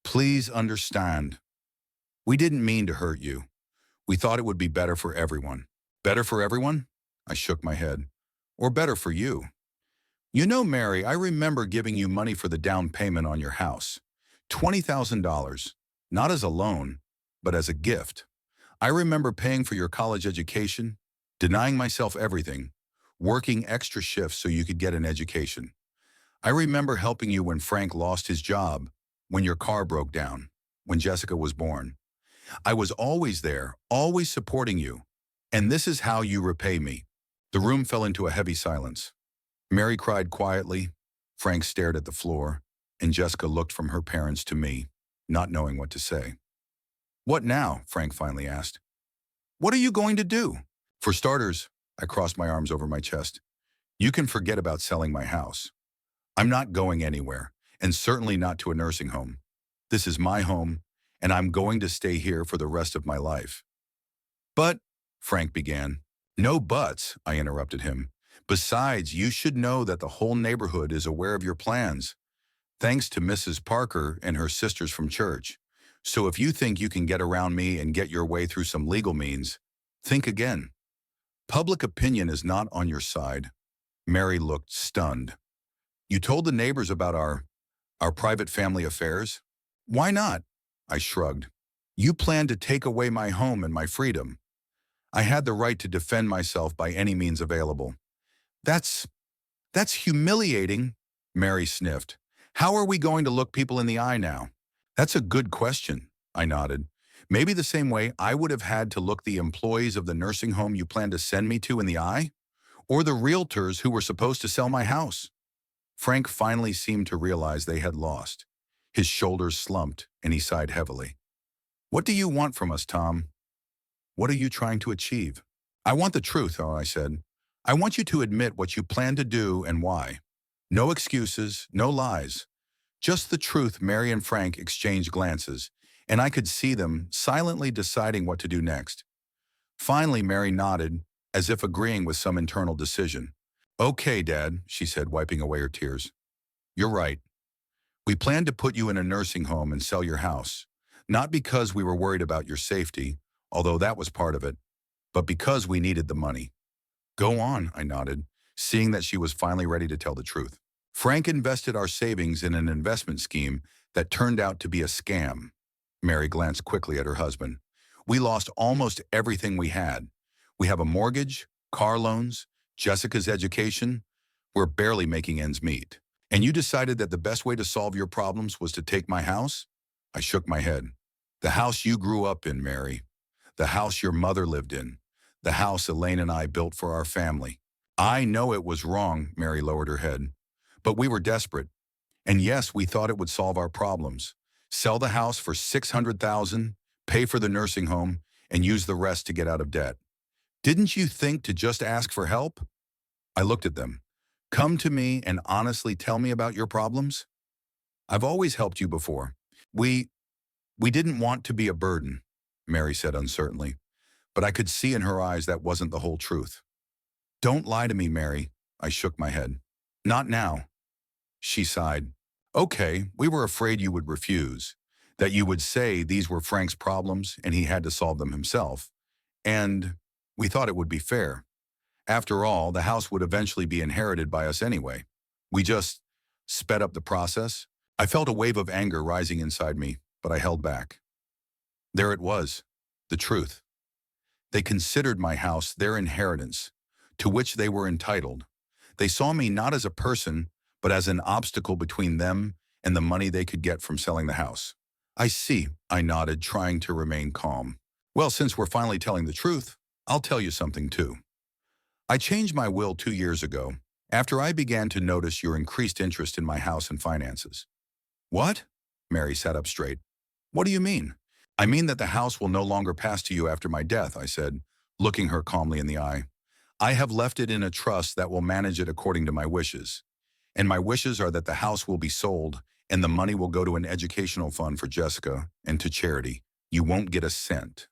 Please understand. We didn't mean to hurt you. We thought it would be better for everyone. Better for everyone? I shook my head. Or better for you. You know, Mary, I remember giving you money for the down payment on your house. $20,000. Not as a loan, but as a gift. I remember paying for your college education, denying myself everything, working extra shifts so you could get an education. I remember helping you when Frank lost his job, when your car broke down, when Jessica was born. I was always there, always supporting you. And this is how you repay me. The room fell into a heavy silence. Mary cried quietly, Frank stared at the floor, and Jessica looked from her parents to me, not knowing what to say. What now? Frank finally asked. What are you going to do? For starters, I crossed my arms over my chest. You can forget about selling my house. I'm not going anywhere, and certainly not to a nursing home. This is my home, and I'm going to stay here for the rest of my life. But, Frank began. No buts, I interrupted him. Besides, you should know that the whole neighborhood is aware of your plans, thanks to Mrs. Parker and her sisters from church. So if you think you can get around me and get your way through some legal means, think again. Public opinion is not on your side. Mary looked stunned. You told the neighbors about our private family affairs? Why not? I shrugged. You planned to take away my home and my freedom. I had the right to defend myself by any means available. That's humiliating, Mary sniffed. How are we going to look people in the eye now? That's a good question, I nodded. Maybe the same way I would have had to look the employees of the nursing home you planned to send me to in the eye? Or the realtors who were supposed to sell my house? Frank finally seemed to realize they had lost. His shoulders slumped, and he sighed heavily. What do you want from us, Tom? What are you trying to achieve? I want the truth, I said. I want you to admit what you plan to do and why. No excuses, no lies. Just the truth. Mary and Frank exchanged glances, and I could see them silently deciding what to do next. Finally, Mary nodded, as if agreeing with some internal decision. Okay, Dad, she said, wiping away her tears. You're right. We planned to put you in a nursing home and sell your house, not because we were worried about your safety, although that was part of it, but because we needed the money. Go on, I nodded, seeing that she was finally ready to tell the truth. Frank invested our savings in an investment scheme that turned out to be a scam. Mary glanced quickly at her husband. We lost almost everything we had. We have a mortgage, car loans, Jessica's education. We're barely making ends meet. And you decided that the best way to solve your problems was to take my house? I shook my head. The house you grew up in, Mary. The house your mother lived in. The house Elaine and I built for our family. I know it was wrong, Mary lowered her head. But we were desperate. And yes, we thought it would solve our problems. Sell the house for $600,000, pay for the nursing home, and use the rest to get out of debt. Didn't you think to just ask for help? I looked at them. Come to me and honestly tell me about your problems? I've always helped you before. We didn't want to be a burden, Mary said uncertainly, but I could see in her eyes that wasn't the whole truth. Don't lie to me, Mary, I shook my head. Not now. She sighed. Okay, we were afraid you would refuse, that you would say these were Frank's problems and he had to solve them himself. And we thought it would be fair. After all, the house would eventually be inherited by us anyway. We just sped up the process. I felt a wave of anger rising inside me, but I held back. There it was, the truth. They considered my house their inheritance, to which they were entitled. They saw me not as a person, but as an obstacle between them and the money they could get from selling the house. I see, I nodded, trying to remain calm. Well, since we're finally telling the truth, I'll tell you something too. I changed my will 2 years ago, after I began to notice your increased interest in my house and finances. What? Mary sat up straight. What do you mean? I mean that the house will no longer pass to you after my death, I said, looking her calmly in the eye. I have left it in a trust that will manage it according to my wishes. And my wishes are that the house will be sold and the money will go to an educational fund for Jessica and to charity. You won't get a cent.